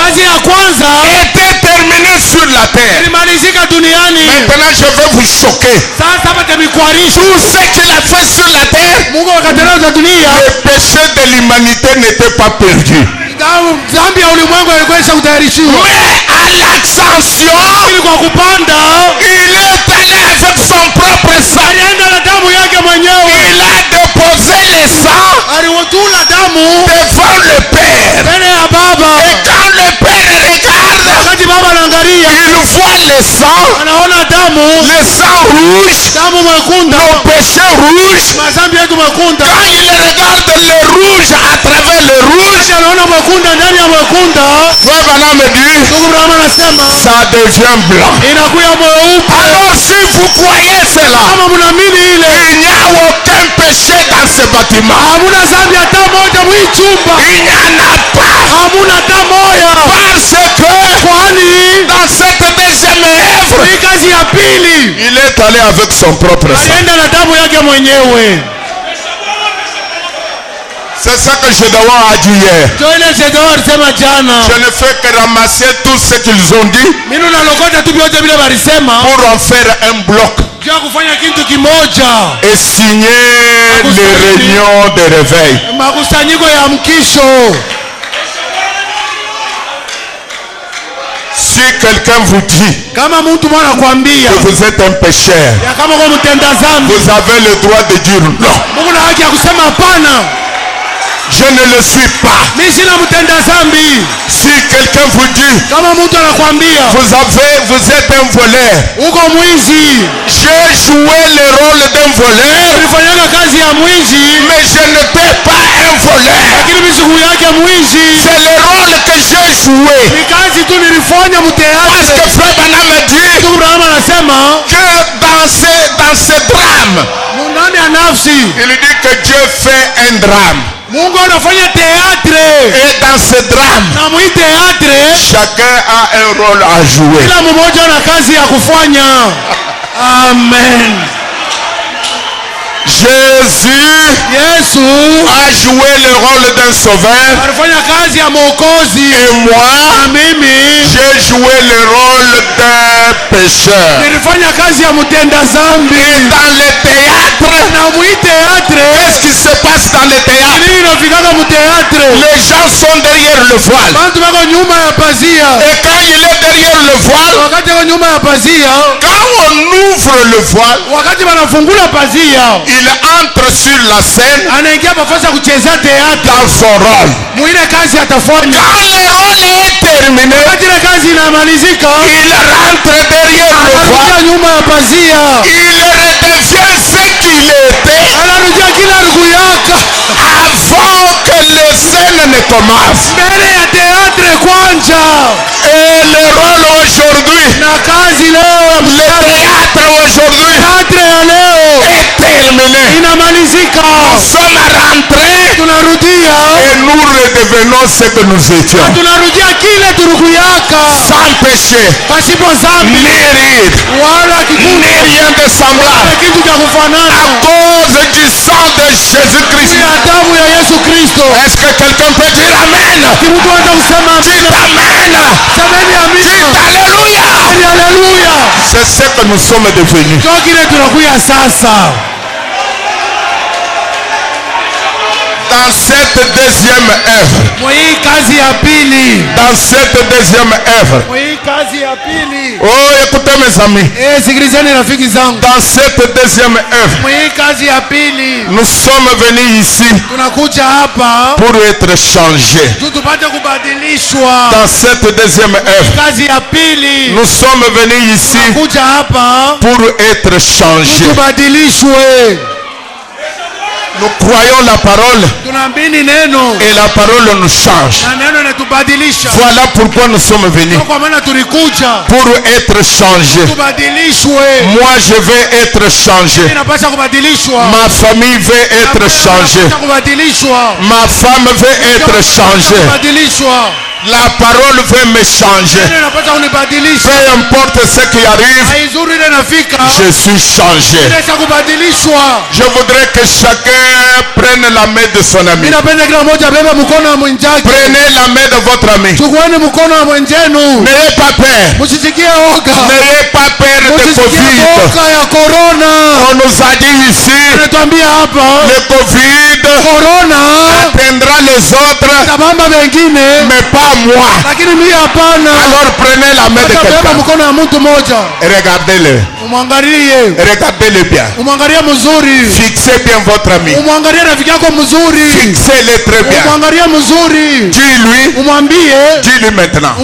était terminée sur la terre. Maintenant je vais vous choquer. Tout ce qu'il a fait sur la terre, le péché de l'humanité n'était pas perdu. Mais à l'ascension, il est allé avec son propre sang. Il a déposé le sang devant le Père. Et quand le Père regarde, il voit le sang rouge, nos péchés rouges. Quand il regarde le rouge à travers le rouge, Frère Branham me dit, ça devient blanc. Alors si vous croyez cela, il n'y a aucun péché dans ce bâtiment. Il n'y en a pas. Parce que dans cette deuxième œuvre, il est allé avec son propre sang. C'est ça que Gédéon a dit hier. Je ne fais que ramasser tout ce qu'ils ont dit pour en faire un bloc et signer les réunions de réveil. Si quelqu'un vous dit que vous êtes un pécheur, vous avez le droit de dire non. Je ne le suis pas. Si quelqu'un vous dit vous êtes un voleur, j'ai joué le rôle d'un voleur, mais je n'étais pas un voleur. C'est le rôle que j'ai joué. Parce que Frère Branham dit que dans ce drame, il dit que Dieu fait un drame. Et dans ce drame, chacun a un rôle à jouer. Jésus a joué le rôle d'un sauveur. Et moi, j'ai joué le rôle d'un pécheur. Et dans le théâtre, qu'est-ce qui se passe dans le théâtre? Les gens sont derrière le voile. Et quand il est derrière le voile, quand on ouvre le voile, il entre sur la scène dans son rôle. Quand le rôle est terminé, il rentre derrière le voile. Il redevient ce qu'il était avant que les scènes ne commencent. Et le rôle aujourd'hui, le théâtre aujourd'hui est terminé. Nous sommes rentrés et nous redevenons ce que nous étions. Sans péché, ni ride, ni rien de semblable. À cause du sang de Jésus-Christ. Est-ce que quelqu'un peut dire Amen? Dites Amen. Dites Alléluia. C'est ce que nous sommes devenus. Dans cette deuxième œuvre, oh, écoutez mes amis, dans cette deuxième œuvre, nous sommes venus ici pour être changés. Dans cette deuxième œuvre, nous sommes venus ici pour être changés. Nous croyons la parole et la parole nous change. Voilà pourquoi nous sommes venus, pour être changés. Moi je vais être changé. Ma famille veut être changée. Ma femme veut être changée. La parole veut me changer. Peu importe ce qui arrive, je suis changé. Je voudrais que chacun prenne la main de son ami. Prenez la main de votre ami. N'ayez pas peur. N'ayez pas peur de Covid. On nous a dit ici, le Covid atteindra les autres, mais pas moi. Alors prenez la main de quelqu'un et regardez-le. Regardez-le bien. Fixez bien votre ami. Fixez-le très bien. Dis-lui. Dis-lui maintenant.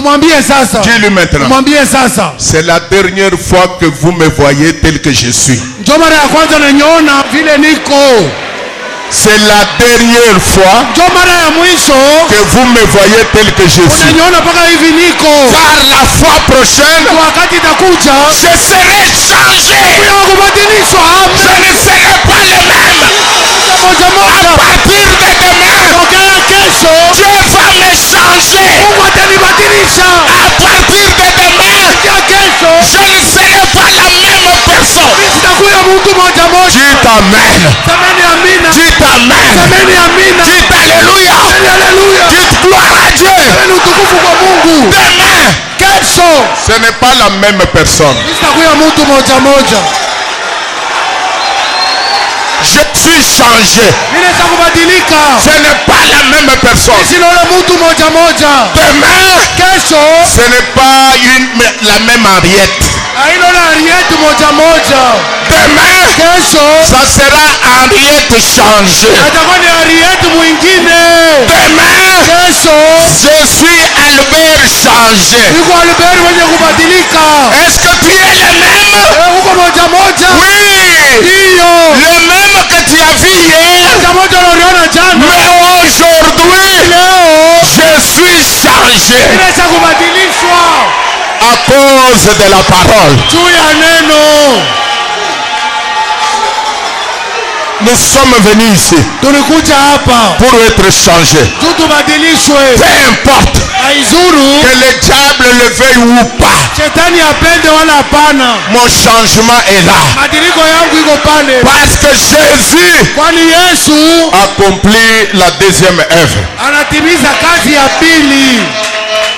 Dis-lui maintenant. C'est la dernière fois que vous me voyez tel que je suis. C'est la dernière fois que vous me voyez tel que je suis. Car la fois prochaine, je serai changé. Je ne serai pas le même. À partir de demain, Dieu va me changer. À partir de demain, je ne serai pas la même personne. Dites Amen. Dites Amen. Dites Alléluia. Dites gloire à Dieu. Demain, ce n'est pas la même personne. Je suis changé. Ce n'est pas la même personne. Demain, ce n'est pas la même Henriette. Demain, ça sera Henriette changée. Demain, je suis Albert changé. Est-ce que tu es le même? Oui. Le même que tu as vu hier. Mais aujourd'hui, je suis changé. À cause de la parole. Nous sommes venus ici pour être changés. Peu importe que le diable le veuille ou pas, mon changement est là. Parce que Jésus accomplit la deuxième œuvre.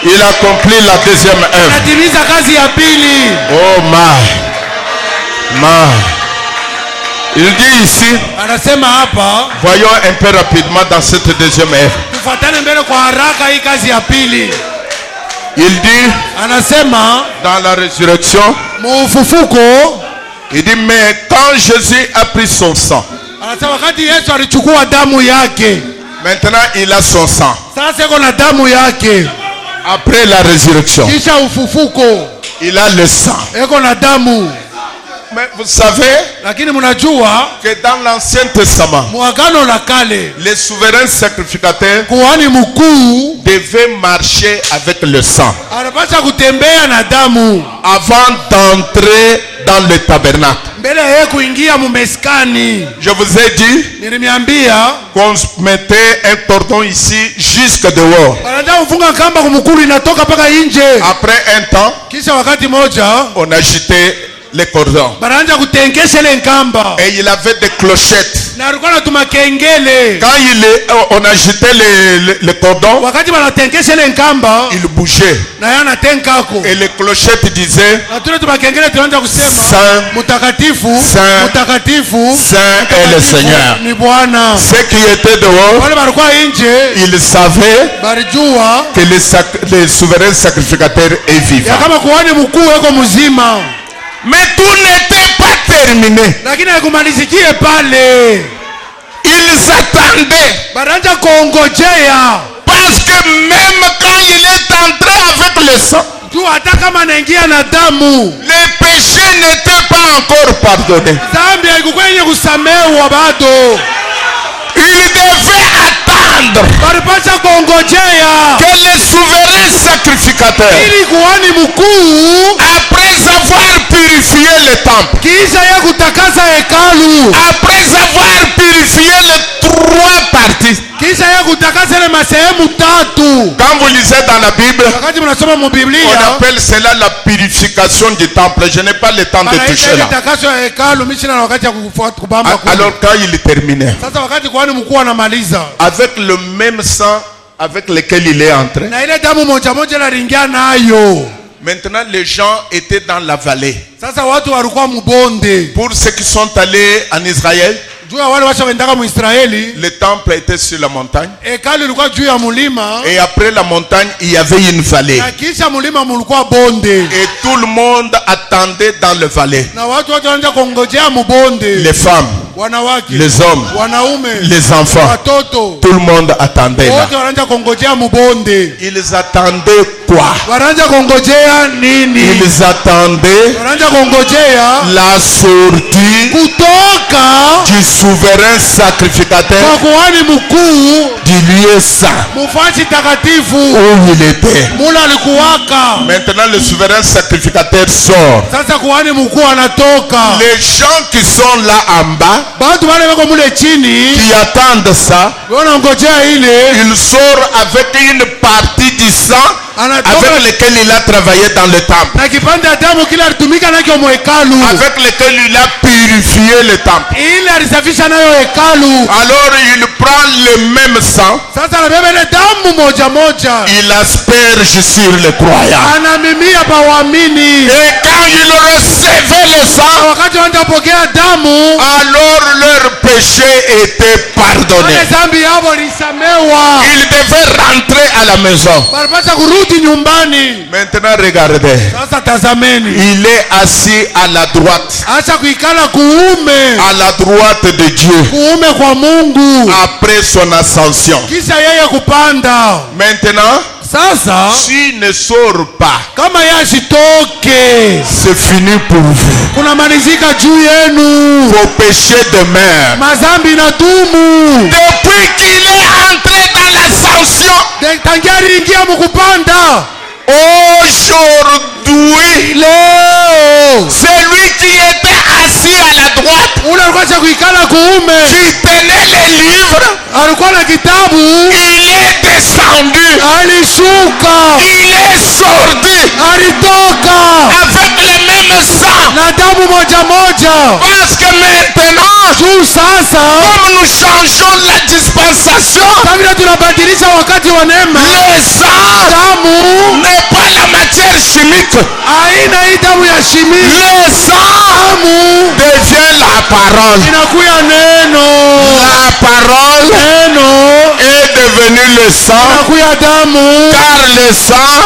Il accomplit la deuxième œuvre. Oh my. Il dit ici, voyons un peu rapidement dans cette deuxième œuvre. Il dit, dans la résurrection, il dit, mais quand Jésus a pris son sang, maintenant il a son sang. Après la résurrection, il a le sang. Mais vous savez que dans l'Ancien Testament, les souverains sacrificateurs devaient marcher avec le sang avant d'entrer dans le tabernacle. Je vous ai dit qu'on mettait un cordon ici jusque dehors. Après un temps, on agitait les cordons. Et il avait des clochettes. Quand on agitait les cordons, il bougeait. Et les clochettes disaient Saint, Saint, Saint est le Seigneur. Ceux qui étaient dehors, ils savaient que les souverains sacrificateurs est vivant. Mais tout n'était pas terminé. Ils attendaient. Parce que même quand il est entré avec le sang, les péchés n'étaient pas encore pardonnés. Il devait attendre que les souverains sacrificateurs, après avoir purifié le temple, après avoir purifié les trois parties, quand vous lisez dans la Bible, on appelle cela la purification du temple. Je n'ai pas le temps de toucher là. Alors quand il terminait, avec le même sang avec lequel il est entré, maintenant les gens étaient dans la vallée. Pour ceux qui sont allés en Israël, le temple était sur la montagne. Et après la montagne, il y avait une vallée. Et tout le monde attendait dans le vallée. Les femmes, les hommes, les enfants, tout le monde attendait là. Ils attendaient quoi? Ils attendaient la sortie du souverain sacrificateur du lieu saint où il était. Maintenant le souverain sacrificateur sort. Les gens qui sont là en bas, qui attendent ça, il sort avec une partie du sang avec lequel il a travaillé dans le temple, avec lequel il a purifié le temple. Alors il prend le même sang, il asperge sur les croyants. Et quand il recevait le sang, alors leur péché était pardonné. Il devait rentrer à la maison. Maintenant regardez, il est assis à la droite, à la droite de Dieu, après son ascension. Maintenant, s'il ne sort pas, c'est fini pour vous. Vos péchés demeurent. Depuis qu'il est entré dans l'ascension, aujourd'hui, celui qui était assis assis à la droite, qui tenait les livres, il est descendu, il est sorti avec le même sang. Parce que maintenant, comme nous changeons la dispensation, le sang n'est pas la matière chimique. Le sang devient la parole. La parole est devenue le sang, car le sang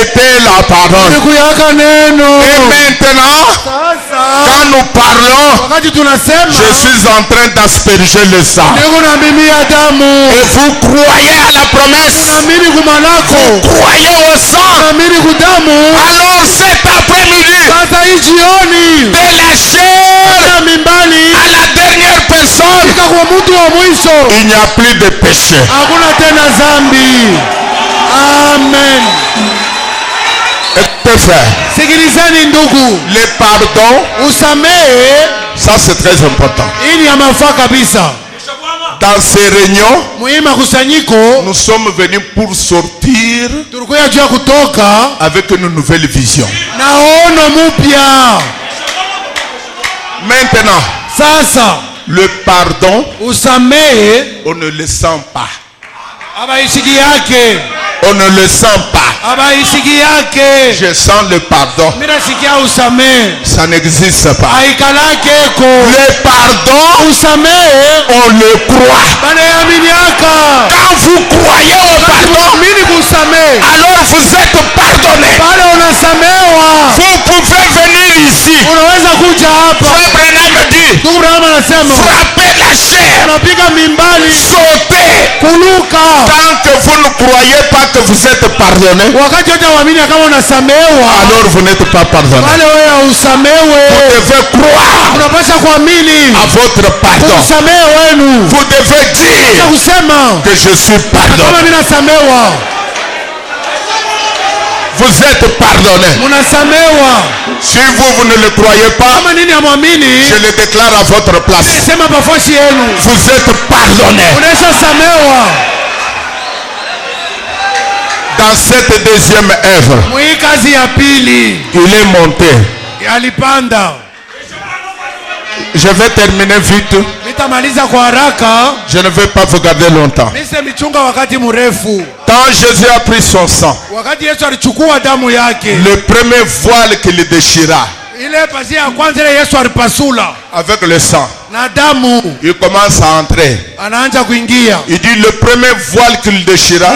était la parole. Et maintenant, quand nous parlons, je suis en train d'asperger le sang. Et vous croyez à la promesse, vous croyez au sang. Alors cet après-midi, de la chair à la dernière personne, il n'y a plus de péché. Amen. Écoutez frère, le pardon, ça c'est très important. Dans ces réunions, nous sommes venus pour sortir avec une nouvelle vision. Maintenant, le pardon, on ne le sent pas. On ne le sent pas. Je sens le pardon. Ça n'existe pas. Le pardon, on le croit. Quand vous croyez au pardon, alors vous êtes pardonné. Vous pouvez venir ici. Frère Branham dit, frapper la chair, sauter. Tant que vous ne croyez pas que vous êtes pardonné, alors vous n'êtes pas pardonné. Vous devez croire à votre pardon. Vous devez dire que je suis pardonné. Vous êtes pardonné. Si vous ne le croyez pas, je le déclare à votre place. Vous êtes pardonné. Dans cette deuxième œuvre, il est monté. Je vais terminer vite. Je ne vais pas vous garder longtemps. Quand Jésus a pris son sang, le premier voile qu'il déchira, avec le sang, il commence à entrer. Il dit le premier voile qu'il déchira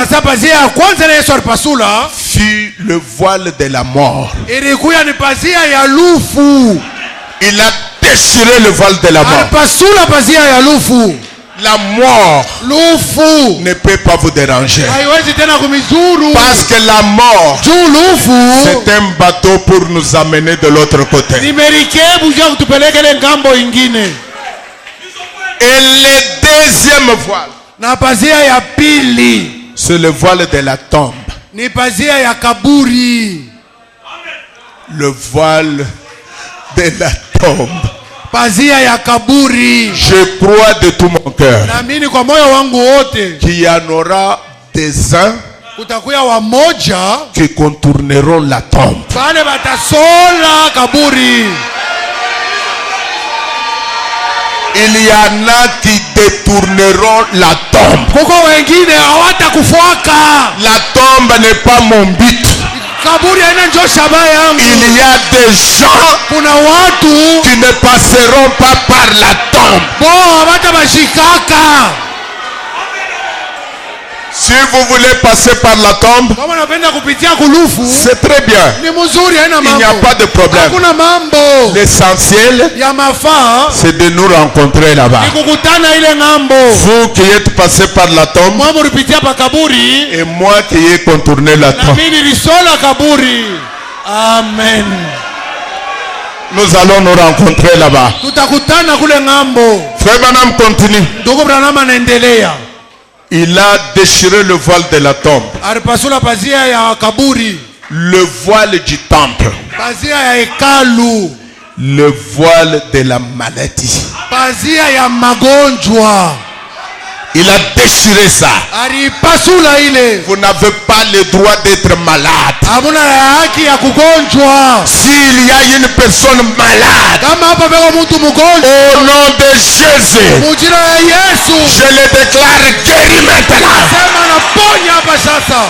fut le voile de la mort. Il a déchiré le voile de la mort. La mort ne peut pas vous déranger. Parce que la mort, c'est un bateau pour nous amener de l'autre côté. Et le deuxième voile, c'est le voile de la tombe. Le voile de la tombe. Je crois de tout mon cœur qu'il y en aura des uns qui contourneront la tombe. Il y en a qui détourneront la tombe. La tombe n'est pas mon but. Il y a des gens qui ne passeront pas par la tombe. Si vous voulez passer par la tombe, c'est très bien. Il n'y a pas de problème. L'essentiel, c'est de nous rencontrer là-bas. Vous qui êtes passé par la tombe et moi qui ai contourné la tombe. Amen. Nous allons nous rencontrer là-bas. Frère Branham continue. Il a déchiré le voile de la tombe. Le voile du temple. le voile de la maladie. Pazia ya magonjwa. Il a déchiré ça. Alipasula ile. Vous n'avez pas le droit d'être malade. Hamuna haki ya kugonjwa. S'il y a une personne malade, Kama hapa bego mtu mgonjwa, au nom de Jésus, mujina ya Yesu, je le déclare guéri maintenant. sema naponya hapa sasa.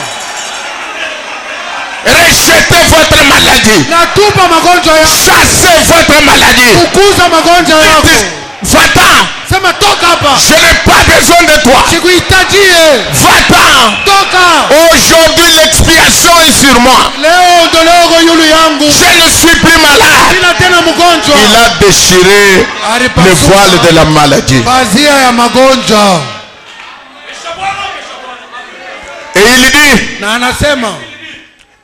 Rejetez votre maladie. Natupa magonjwa yako. Chassez votre maladie. Fukuza magonjwa yako. Va-t'en. Sema toka hapa. Je n'ai pas besoin de toi. Sikuhitajie. Va-t'en. Toka. Aujourd'hui l'expiation est sur moi. Leo ndoleo yulu yangu. Je ne suis plus malade. Sina tena mgonjwa. Il a déchiré le voile de la maladie. Pazia ya magonjwa. Et il dit, Na anasema,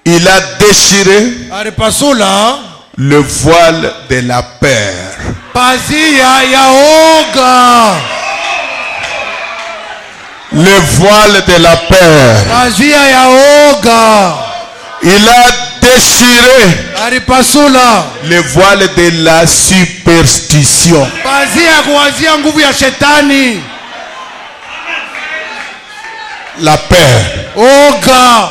il a déchiré alipasula le voile de la peur. pazia ya oga. Le voile de la peur. Pazia ya oga. Il a déchiré Alipasula le voile de la superstition. pazia ya kuwazia nguvu ya shetani. La peur. Oga.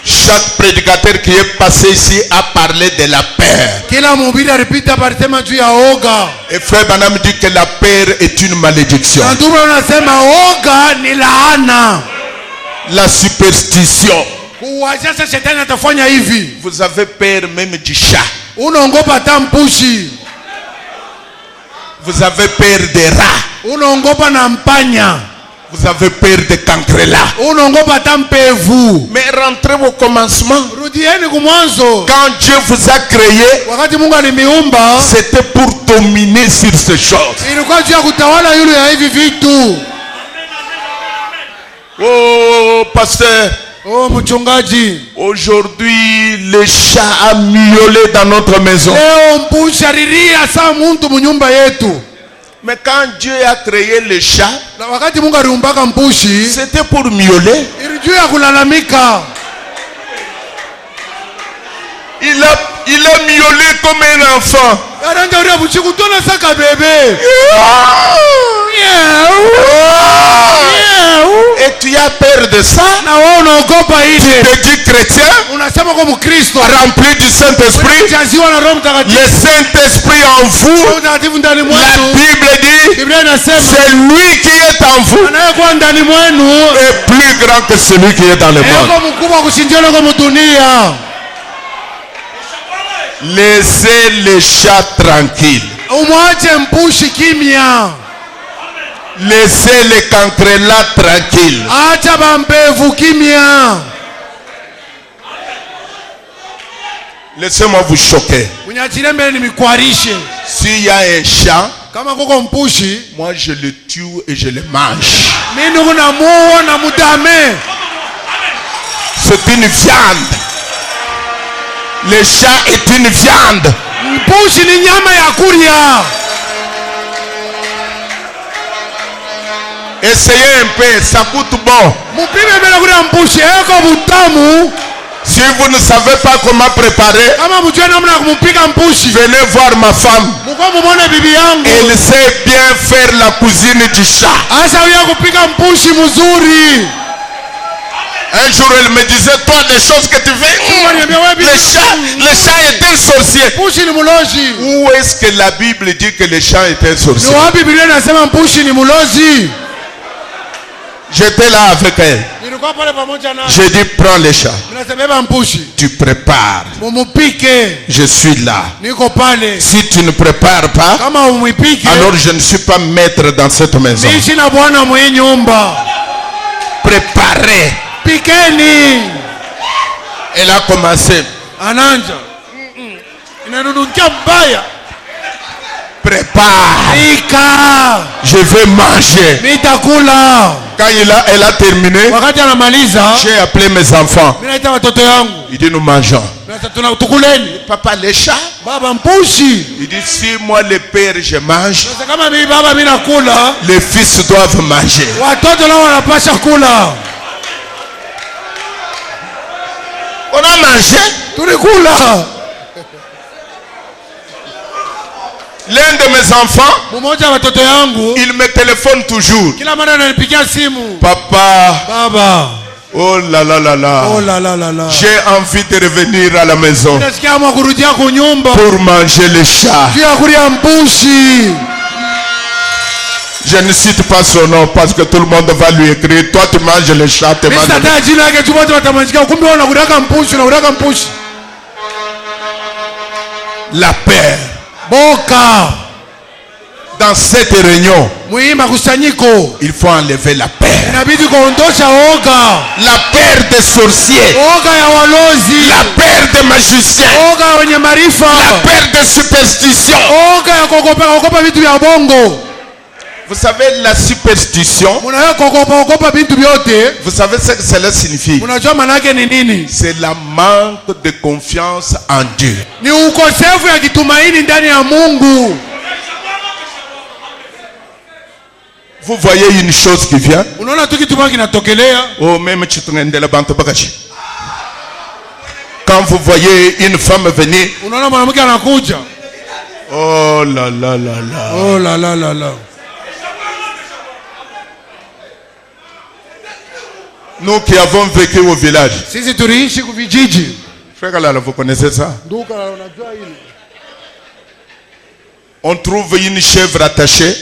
Chaque prédicateur qui est passé ici a parlé de la peur. Kila mhubiri alipita alisema juu ya oga. Et frère Branham dit que la peur est une malédiction. Na ndugu anasema oga ni laana. La superstition. Kuwazia sasa shetani atafanya hivi. Vous avez peur même du chat. Unaogopa hata mpushi. Vous avez peur des rats. Unaogopa na mpanya. Vous avez peur de cancrela. Unaogopa hata mpevu. Mais rentrez au commencement. Rudieni kumwanzo. Quand Dieu vous a créé, Wakati Mungu alimiumba, c'était pour dominer sur ces choses. ilikuwa juu ya kutawala yule ya hivi vitu. Oh, pasteur. Oh mchungaji. Aujourd'hui, le chat a miaulé dans notre maison. Leo mpushi alilia saa mtu mnyumba yetu. Mais quand Dieu a créé le chat, Na wakati Mungu aliumbaka mpushi, c'était pour miauler. ili juu ya kulalamika. Il a miaulé comme un enfant. Aranja uri abuchiku tona saka bebe. Et tu as peur de ça? Na wewe unaogopa ile. Tu te dis chrétien, Unasema kwa Mkristo, rempli du Saint-Esprit. jaziwa na Roho Mtakatifu. Le Saint-Esprit en vous. Roho Mtakatifu ndani La mwetu. Bible dit, Biblia inasema c'est lui qui est en vous anayekuwa ndani mwenu est plus grand que celui qui est dans le monde. yuko mkubwa kushindia kwa dunia. Laissez le chat tranquille. Umwache mpushi kimya. Laissez les cancrelats tranquilles. Acha bampevu kimya. Laissez-moi vous choquer. Unyachile mbele nimikwarishe. S'il y a un chat, Kama kuko mpushi, moi je le tue et je le mange. mimi kuna muo na mudame. C'est une viande. Le chat est une viande. Mpushi ni nyama ya kulia. Essayez un peu, ça coûte bon. Mupime mbele kulia mpushi eko butamu. Si vous ne savez pas comment préparer, Kama mjue namna ya kumpika mpushi, venez voir ma femme. mko muone bibi yangu. Elle sait bien faire la cuisine du chat. Asa huyo kupika mpushi mzuri. Un jour, elle me disait, toi, des choses que tu fais, le chat est un sorcier. Mpushi ni mulozi. Où est-ce que la Bible dit que le chat est un sorcier? Ni wapi Biblia inasema mpushi ni mulozi? J'étais là avec elle. Nilikuwa pale pamoja naye. J'ai dit, prends le chat. Ninasema mpushi. Tu prépares. Mumupike. Je suis là. Niko pale. Si tu ne prépares pas, Kama umipike, alors je ne suis pas maître dans cette maison. niishi na bwana mwenye nyumba. Préparez. Pikeni. Elle a commencé. Ananja. Inanunukia mbaya. Prépare. Pika. Je vais manger. Nitakula. Quand elle a terminé, Wakati anamaliza, j'ai appelé mes enfants. mimi naita watoto yangu. Il dit, nous mangeons. Tuna tukuleni. Papa, les chats. Baba mpushi. Il dit, si moi le père je mange, Sasa kama mimi baba mimi nakula, les fils doivent manger. watoto nao wanapasha kula. On a mangé. Tulikula. L'un de mes enfants, il me téléphone toujours. Papa, Baba, oh là là là là, oh là là là là, j'ai envie de revenir à la maison pour manger les chats. Je ne cite pas son nom parce que tout le monde va lui écrire. Toi tu manges les chats, tu manges la paix. Boka. Dans cette réunion, il faut enlever la peur. La peur des sorciers, la peur des magiciens, la peur des superstitions. Vous savez la superstition, vous savez ce que cela signifie? C'est la manque de confiance en Dieu. Vous voyez une chose qui vient. Oh, même quand vous voyez une femme venir. Oh là là là là. Oh là là là là. Nous qui avons vécu au village. Vous connaissez ça? On trouve une chèvre attachée.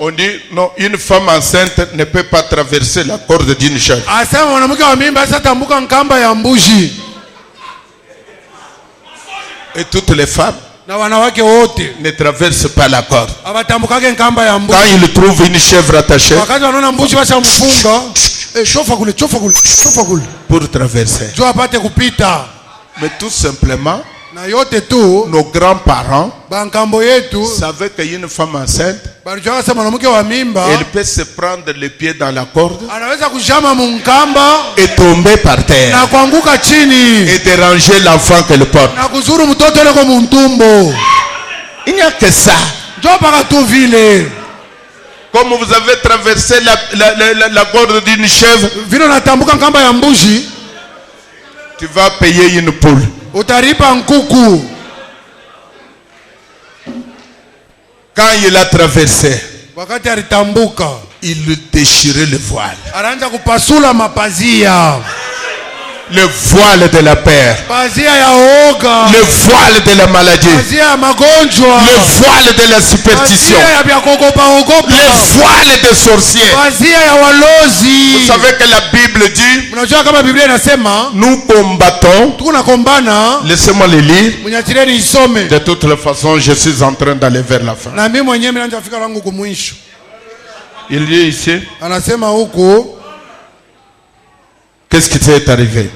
On dit non, une femme enceinte ne peut pas traverser la corde d'une chèvre. Et toutes les femmes ne traversent pas la corde. Quand ils trouvent une chèvre attachée pour traverser. Mais tout simplement, nos grands-parents savaient qu'une femme enceinte, elle peut se prendre les pieds dans la corde et tomber par terre et déranger l'enfant qu'elle porte. Il n'y a que ça. Comme vous avez traversé la corde d'une chèvre, tu vas payer une poule. Quand il a traversé, il déchirait le voile. Le voile de la peur, le voile de la maladie, le voile de la superstition, le voile des sorciers. Vous savez que la Bible dit, nous combattons. Laissez-moi le lire. De toute façon, je suis en train d'aller vers la fin. Il dit ici, qu'est-ce qui t'est arrivé?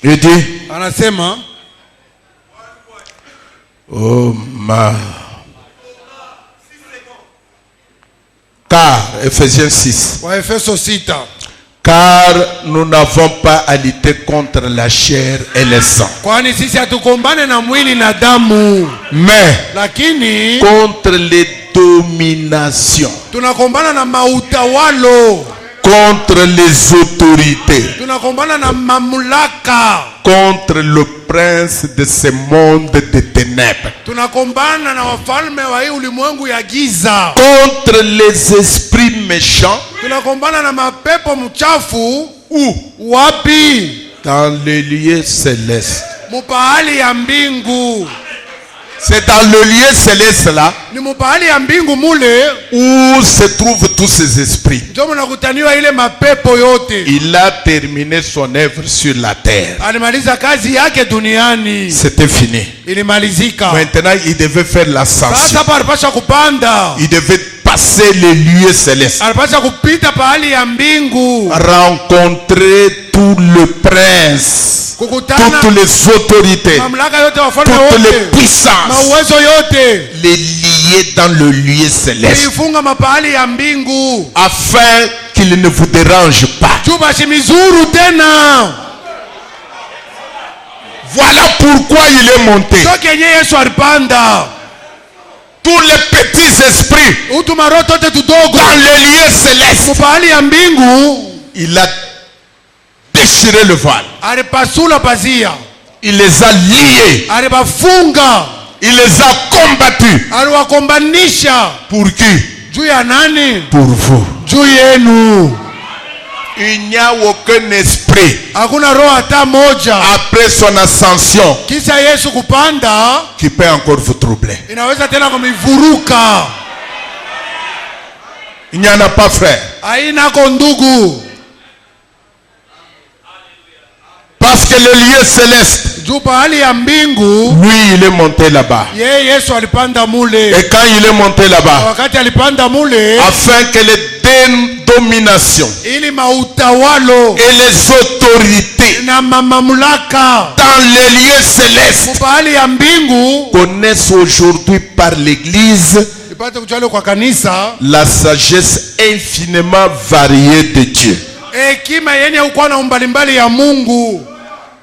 Il dit, oh ma, car Ephésiens 6, car nous n'avons pas à lutter contre la chair et le sang, mais contre les dominations, contre les autorités, contre le prince de ce monde de ténèbres, contre les esprits méchants, où? Dans les lieux célestes. C'est dans le lieu céleste là où se trouvent tous ces esprits. Il a terminé son œuvre sur la terre. C'était fini. Maintenant il devait faire l'ascension. Il devait passer les lieux célestes, rencontrer tout le prince, toutes les autorités, toutes les puissances, les lier dans le lieu céleste, afin qu'il ne vous dérange pas. Voilà pourquoi il est monté. Tous les petits esprits dans le lieu céleste, il a déchiré le voile. Il les a liés. alibafunga, Il les a combattus. aliwakombanisha. Pour qui? Juu ya nani? Pour vous. Juu yenu. Il n'y a aucun esprit Hakuna roho hata moja après son ascension kisha Yesu kupanda qui peut encore vous troubler. inaweza tena kumivuruka. Il n'y en a pas, frère. Hainako ndugu. Parce que le lieu céleste, Juu pahali ya mbingu, lui, il est monté là-bas. yeye Yesu alipanda mule. Et quand il est monté là-bas, Wakati alipanda mule, afin que les dominations ili mautawalo et les autorités na mamlaka dans les lieux célestes pahali ya mbingu connaissent aujourd'hui par l'Église ipate kujua kwa kanisa la sagesse infiniment variée de Dieu. hekima yenye ukuwa na umbalimbali ya Mungu.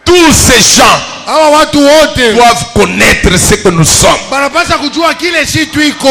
Tous ces gens Hawa watu wote doivent connaître ce que nous sommes. banapasa kujua kile si twiko.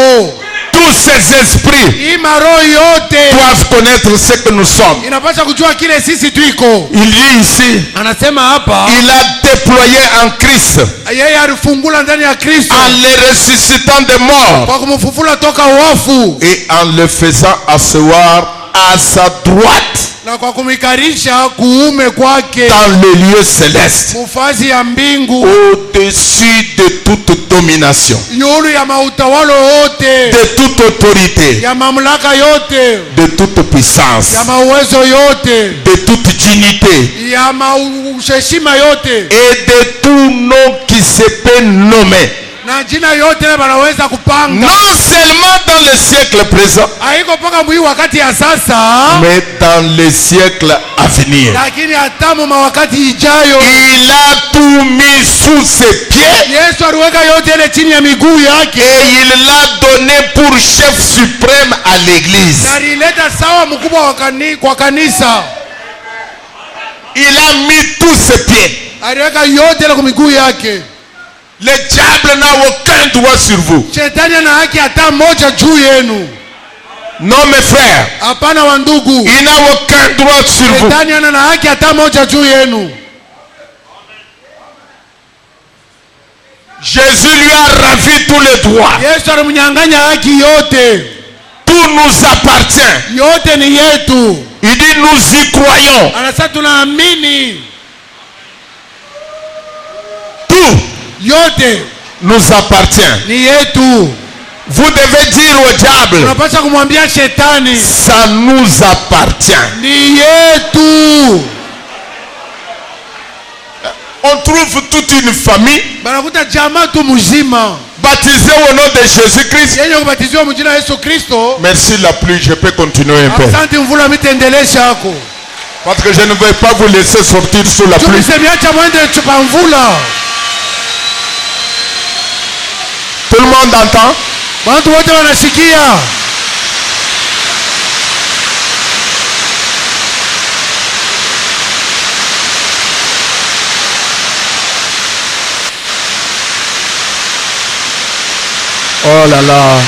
Tous ces esprits Hii maroho yote doivent connaître ce que nous sommes. inapasa kujua kile sisi twiko. Il dit ici, Anasema hapa il a déployé en Christ, yeye alifungula ndani ya Kristo en les ressuscitant des morts kwa kumfufula toka wafu et en le faisant asseoir à sa droite na kwa kumikarisha kuume kwake dans le lieu céleste, mufazi ya mbingu au-dessus de toute domination, yulu ya mautawalo yote de toute autorité, ya mamlaka yote de toute puissance, ya mauwezo yote de toute dignité ya heshima yote et de tout nom qui se peut nommer. na jina yote banaweza kupanga, Non seulement dans le siècle présent, haiko paka mwi wakati ya sasa, mais dans les siècles à venir. lakini hata mu wakati ijayo. Il a tout mis sous ses pieds Yesu aliweka yote ile chini ya miguu yake et il l'a donné pour chef suprême à l'église. na alileta sawa mkubwa kwa kanisa. Il a mis tous ses pieds. Aliweka yote ile kwa miguu yake. Le diable n'a aucun droit sur vous. Shetani ana haki hata moja juu yenu. Non mes frères. Hapana wa ndugu. Il n'a aucun droit sur vous. Shetani ana haki hata moja juu yenu. Jésus lui a ravi tous les droits. Yesu alimnyang'anya haki yote. Tout nous appartient. Yote ni yetu. Il dit nous y croyons. Anasema tunaamini. Tout yote nous appartient. Ni yetu. Vous devez dire au diable, unapaswa kumwambia shetani, ça nous appartient. Ni yetu. On trouve toute une famille banakuta jamaa tu mzima baptisée au nom de Jésus-Christ. Yenye kubatizwa mjina la Yesu Kristo. Merci la pluie, je peux continuer un peu. Asante mvula mitendelesha yako. Parce que je ne vais pas vous laisser sortir sous la pluie. Tout le monde entend? Watu wote wanasikia. Oh là là.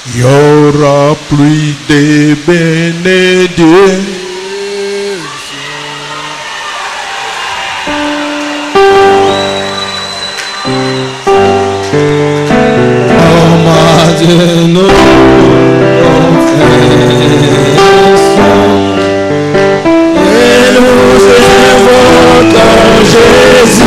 Il y aura plus de bénédictions. Et nous inventons Jésus.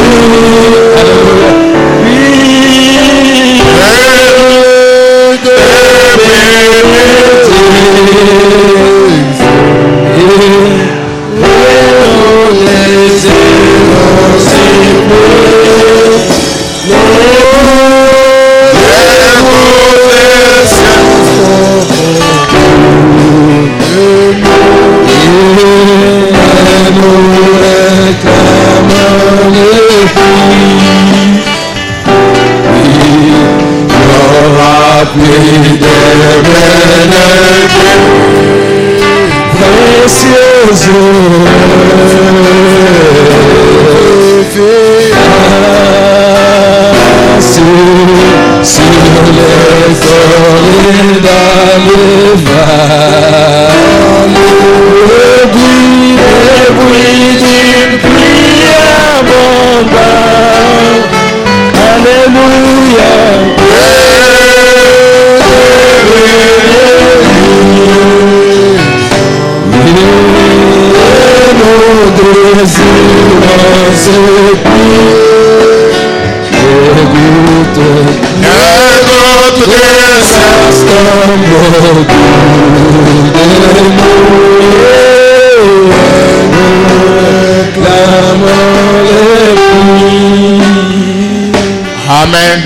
Amen.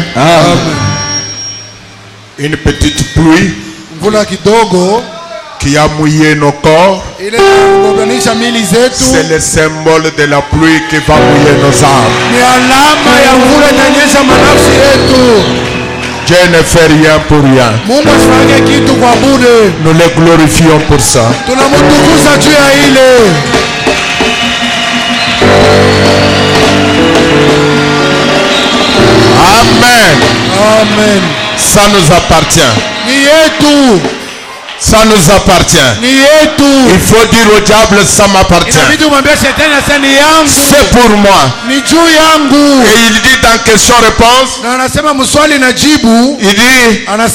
Une petite pluie qui a mouillé nos corps. C'est le symbole de la pluie qui va mouiller nos âmes. Dieu ne fait rien pour rien. Nous le glorifions pour ça. Amen. Amen. Ça nous appartient. Ça nous appartient. Il faut dire au diable, ça m'appartient. C'est pour moi. Et il dit dans question-réponse, il dit à la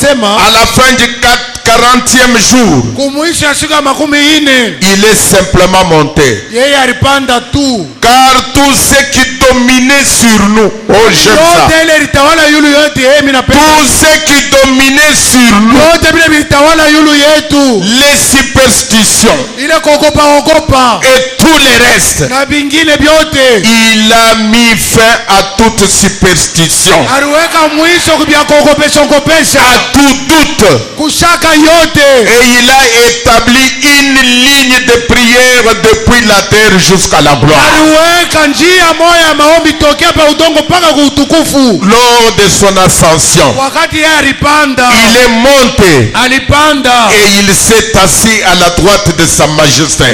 fin du 40e jour, il est simplement monté. Car tous ceux qui dominaient sur nous, oh j'aime ça, tous ceux qui dominaient sur nous, les superstitions et tout le reste, il a mis fin à toute superstition, à tout doute, et il a établi une ligne de prière depuis la terre jusqu'à la gloire. Lors de son ascension, il est monté et il s'est assis à la droite de sa majesté.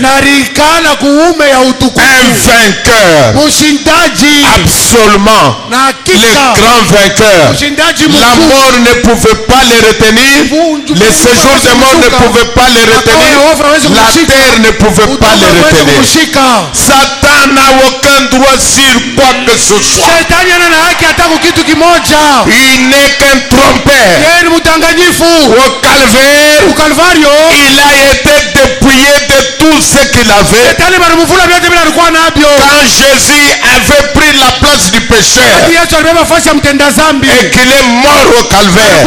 Un vainqueur, absolument, le grand vainqueur. La mort ne pouvait pas le retenir, les séjours de mort ne pouvaient pas le retenir, la terre ne pouvait pas le retenir. Satan n'a aucun droit sur quoi que ce soit. Il n'est qu'un trompeur. Au calvaire, il a été dépouillé de tout ce qu'il avait. Quand Jésus avait pris la place du pécheur et qu'il est mort au calvaire,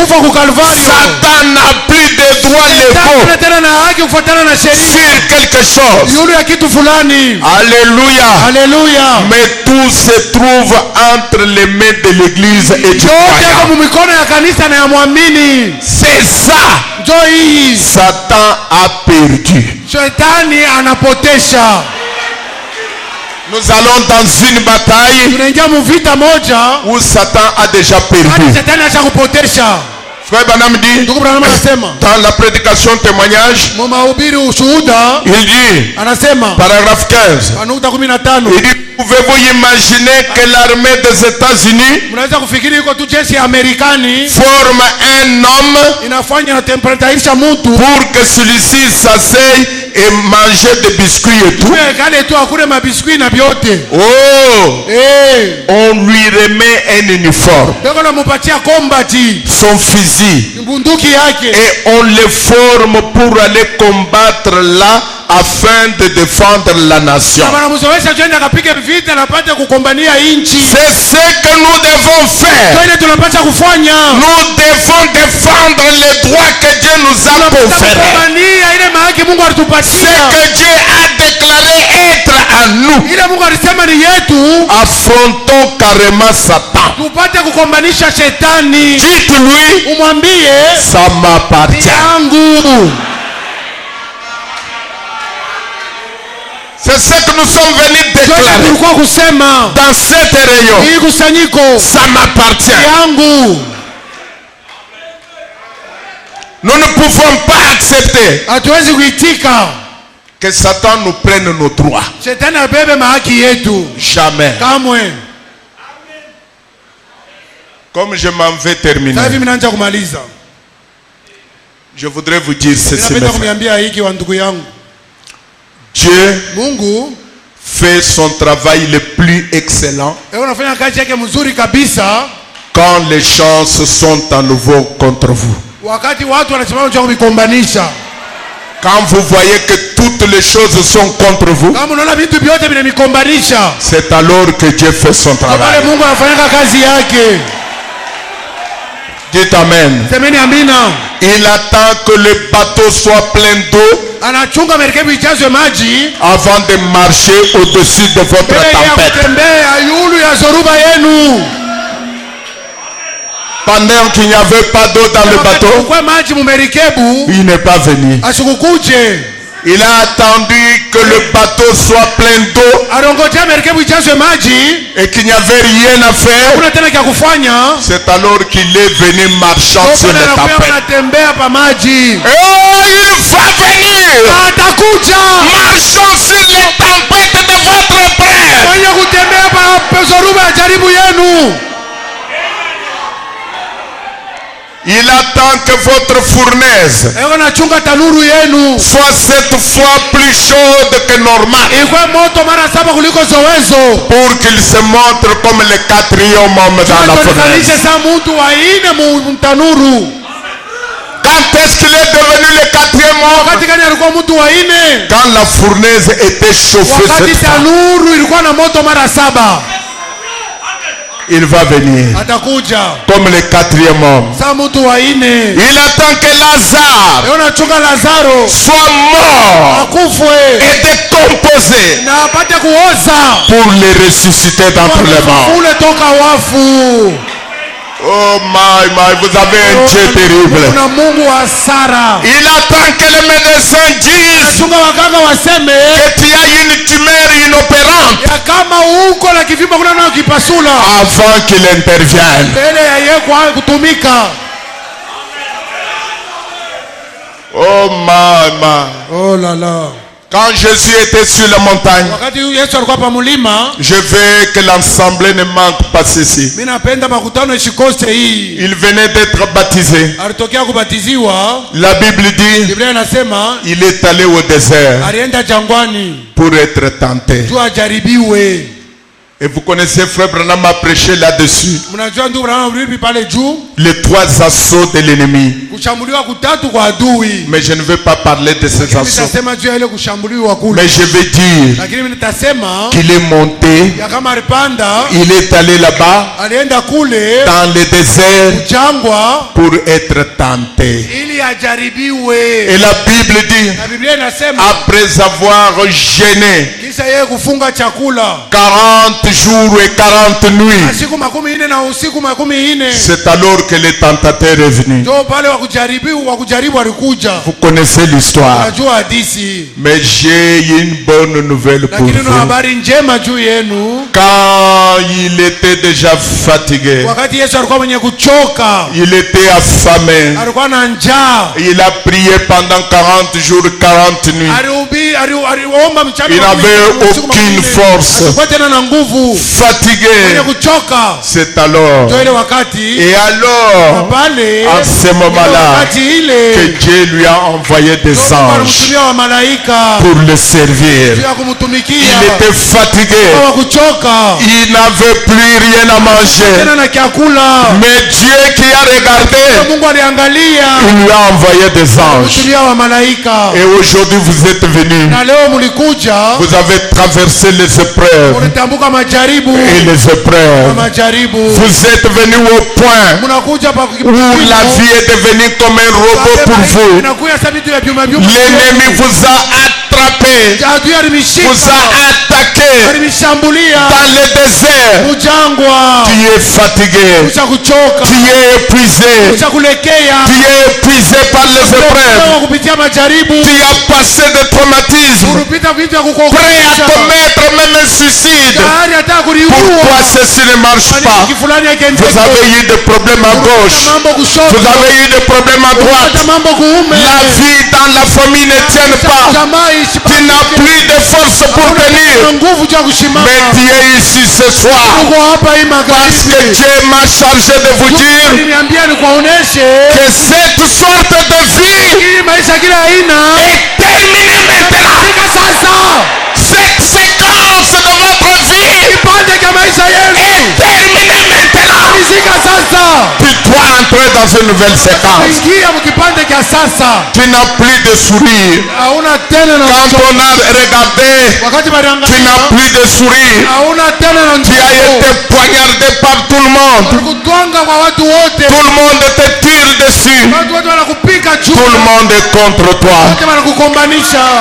Satan n'a plus de droit sur quelque chose. Alléluia. Mais tout se trouve entre les mains de l'église et du croyant. C'est ça. Satan a perdu. Nous allons dans une bataille où Satan a déjà perdu. Frère Branham dit, dans la prédication témoignage, il dit, paragraphe 15, il dit, pouvez-vous imaginer que l'armée des États-Unis forme un homme pour que celui-ci s'asseye et manger des biscuits et tout? Oh, on lui remet un uniforme, son fusil, et on le forme pour aller combattre là afin de défendre la nation. C'est ce que nous devons faire. Nous devons défendre les droits que Dieu nous a conférés. Ce que Dieu a déclaré être à nous. Affrontons carrément Satan. Dites-lui, ça m'appartient. C'est ce que nous sommes venus déclarer dans cette réunion. Ça m'appartient. Nous ne pouvons pas accepter que Satan nous prenne nos droits. Jamais. Comme je m'en vais terminer, je voudrais vous dire ceci. Dieu fait son travail le plus excellent quand les chances sont à nouveau contre vous. Quand vous voyez que toutes les choses sont contre vous, c'est alors que Dieu fait son travail. Dites Amen. Il attend que le bateau soit plein d'eau avant de marcher au-dessus de votre tempête. Pendant qu'il n'y avait pas d'eau dans le bateau, il n'est pas venu. Il a attendu que le bateau soit plein d'eau et qu'il n'y avait rien à faire. C'est alors qu'il est venu marchant sur les tempêtes. Et oh, il va venir marchant sur les tempêtes de votre frère. Il attend que votre fournaise soit cette fois plus chaude que normal pour qu'il se montre comme le quatrième homme dans la fournaise. Quand est-ce qu'il est devenu le quatrième homme? Quand la fournaise était chauffée cette fois. Il va venir comme le quatrième homme. Il attend que Lazare soit mort et décomposé pour le ressusciter d'entre les morts. Oh my, vous avez un Dieu terrible. Il attend que les médecins disent que tu as une tumeur inopérante avant qu'il intervienne. Oh my. Oh là là. Quand Jésus était sur la montagne, je veux que l'ensemble ne manque pas ceci. Il venait d'être baptisé. La Bible dit, il est allé au désert pour être tenté. Et vous connaissez, Frère Branham a prêché là-dessus. Les 3 assauts de l'ennemi. Mais je ne veux pas parler de ces assauts. Mais je veux dire qu'il est monté. Il est allé là-bas dans le désert pour être tenté. Et la Bible dit, après avoir gêné maisha yeye kufunga chakula 40 jours et 40 nuits. masiku 40 na usiku 40. C'est alors que le tentateur est venu. Ndio pale wakujaribu alikuja. Vous connaissez l'histoire. Unajua hadithi. Mais j'ai une bonne nouvelle pour Lakini vous. habari njema juu yenu. Quand il était déjà fatigué, Wakati Yesu alikuwa mwenye kuchoka, il était affamé, alikuwa na njaa, il a prié pendant 40 jours, 40 nuits. aliomba mchana. Il n'avait aucune force. Alikuwa tena na nguvu. Fatigué. Mwenye kuchoka. C'est alors. Ndio ile wakati. Et alors, pale, en ce moment-là, que Dieu lui a envoyé des anges pour le servir. Il était fatigué. Il n'avait plus rien à manger. Mais Dieu qui a regardé, il lui a envoyé des anges. Et aujourd'hui vous êtes venus. Vous avez traversé les épreuves et les épreuves. Vous êtes venus au point où la vie est devenue comme un robot pour vous. L'ennemi vous a attrapé, vous a attaqué dans le désert. Tu es fatigué, tu es épuisé, tu es épuisé par les épreuves. Tu as passé des traumatismes, prêt à te mettre même un suicide. Pourquoi ceci ne marche pas? Vous avez eu des problèmes à gauche, vous avez eu des problèmes à droite. La vie dans la famille ne tient pas. Tu n'as plus de force pour tenir. Mais tu es ici ce soir parce que Dieu m'a chargé de vous dire que cette sorte de vie est terminée maintenant. Cette séquence de votre vie est terminée maintenant. Tu dois entrer dans une nouvelle séquence. Tu n'as plus de sourire. Quand on a regardé, tu n'as plus de sourire. Tu as été poignardé par tout le monde. Tout le monde te tire dessus. Tout le monde est contre toi.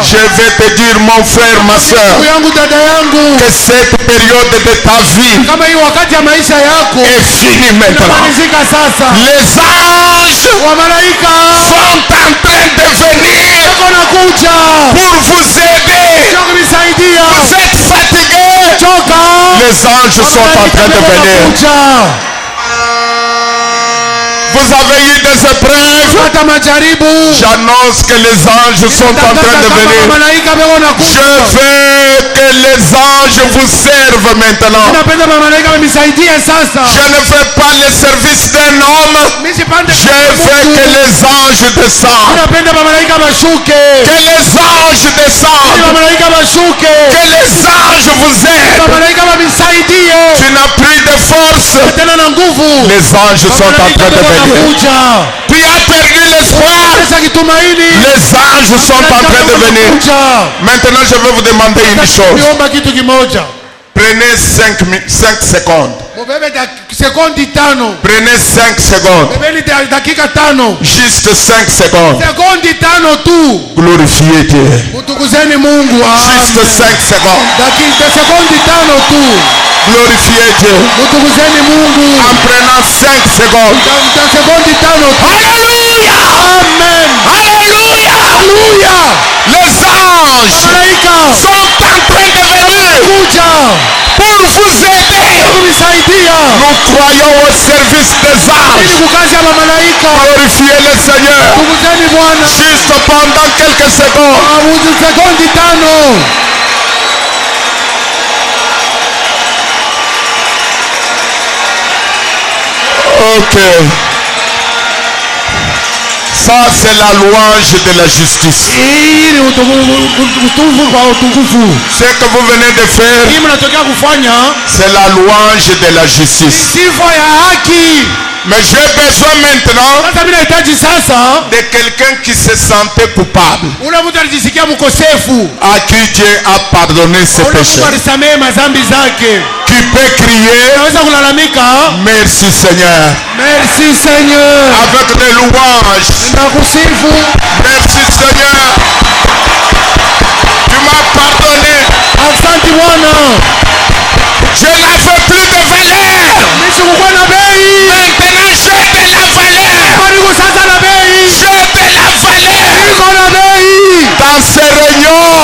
Je vais te dire, mon frère, ma soeur, que cette période de ta vie est finie maintenant. Les anges sont en train de venir pour vous aider. Vous êtes fatigué. Les anges sont en train de venir. Vous avez eu des épreuves. J'annonce que les anges sont en train de venir. Je veux que les anges vous servent maintenant. Je ne veux pas le service d'un homme. Je veux que les anges descendent. Que les anges descendent. Que les anges vous aident. Tu n'as plus de force. Les anges sont en train de venir. Tu as perdu l'espoir. Les anges sont en train de venir. Maintenant je vais vous demander une chose. Prenez 5 secondes. Prenez 5 secondes. Juste 5 secondes. Glorifiez Dieu. Juste 5 secondes. Glorifiez Dieu. En prenant 5 secondes. Alléluia. Amen. Alléluia. Les anges sont en train de venir pour vous aider. Nous croyons au service des anges. Glorifiez le Seigneur. Juste pendant quelques secondes. Ok. Ça c'est la louange de la justice. Ce que vous venez de faire, c'est la louange de la justice. Mais j'ai besoin maintenant de quelqu'un qui se sentait coupable, à qui Dieu a pardonné ses péchés, qui peut crier merci Seigneur, merci Seigneur, avec des louanges. Merci Seigneur, tu m'as pardonné. Je n'avais plus de valeur. Maintenant j'ai de la valeur. J'ai de la valeur. Dans ces réunions,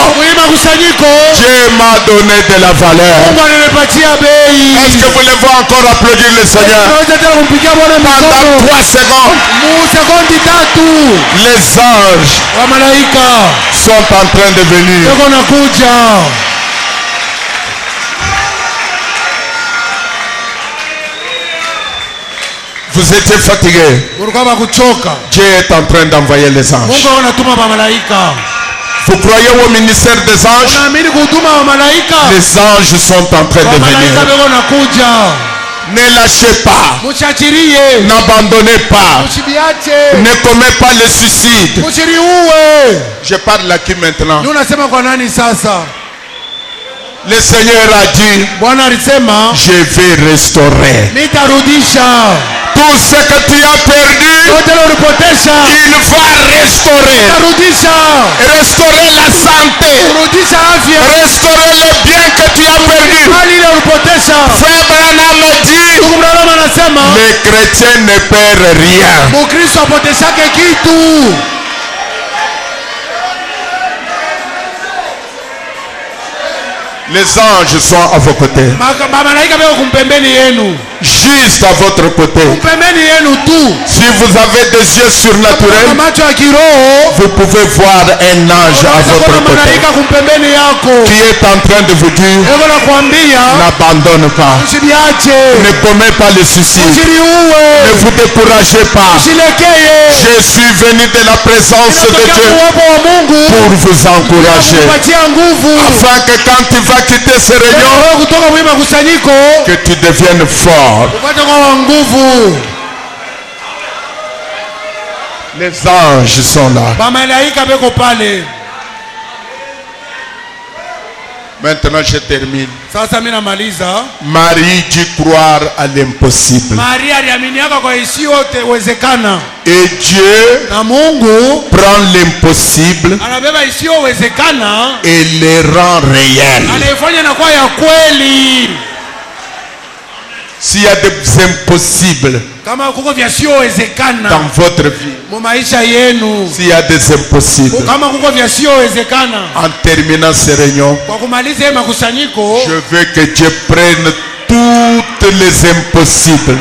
Dieu m'a donné de la valeur. Est-ce que vous voulez voir encore applaudir le Seigneur? Pendant 3 secondes, les anges sont en train de venir. Vous étiez fatigué. Dieu est en train d'envoyer les anges. Vous croyez au ministère des anges? Les anges sont en train de venir. Ne lâchez pas. N'abandonnez pas. Ne commets pas le suicide. Je parle à qui maintenant? Le Seigneur a dit, je vais restaurer. Tout ce que tu as perdu, il va restaurer. Restaurer la santé. Restaurer le bien que tu as perdu. Frère Branham dit, les chrétiens ne perdent rien. Les anges sont à vos côtés. Juste à votre côté. Si vous avez des yeux surnaturels, vous pouvez voir un ange à votre côté qui est en train de vous dire, n'abandonne pas, ne commets pas le suicide, ne vous découragez pas. Je suis venu de la présence de Dieu pour vous encourager, afin que quand tu vas quitter ces réunions, que tu deviennes fort. Les anges sont là. Maintenant je termine. Marie dit croire à l'impossible. Et Dieu prend l'impossible et les rend réels. S'il y a des impossibles dans votre vie, s'il y a des impossibles, en terminant ces réunions, je veux que Dieu prenne toutes les impossibles.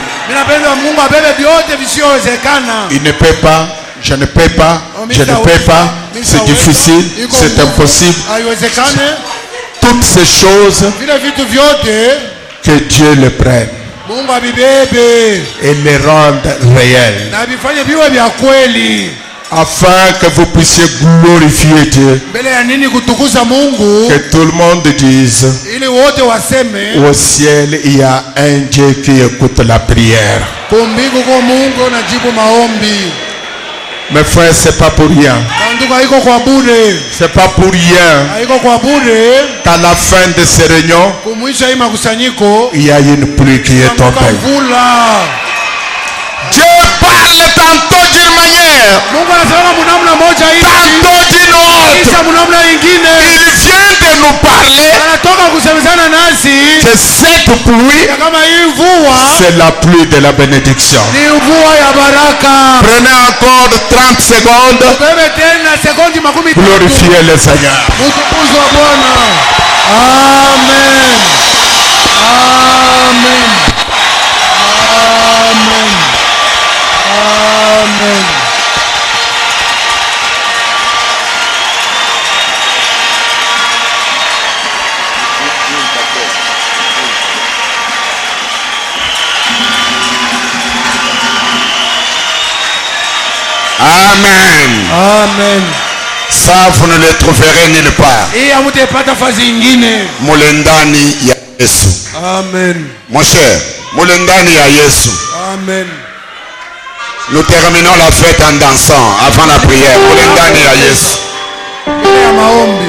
Il ne peut pas, je ne peux pas, je ne peux pas, c'est difficile, c'est impossible. Toutes ces choses, que Dieu les prenne et les rende réels, afin que vous puissiez glorifier Dieu, que tout le monde dise, au ciel il y a un Dieu qui écoute la prière. Mes frères, c'est pas pour rien. C'est pas pour rien qu'à la fin de ces réunions, il y a une pluie qui est tombée. Dieu parle tantôt d'une manière, tantôt d'une autre. Il vient de nous parler que cette pluie, c'est la pluie de la bénédiction. Prenez encore 30 secondes. Glorifiez le Seigneur. Amen. Amen. Amen. Amen. Amen. Amen. Ça, vous ne le trouverez nulle part. Mulendani ya Yesu. Amen. Mon cher, mulendani ya Yesu. Amen. Nous terminons la fête en dansant avant la prière. Mulendani ya Yesu.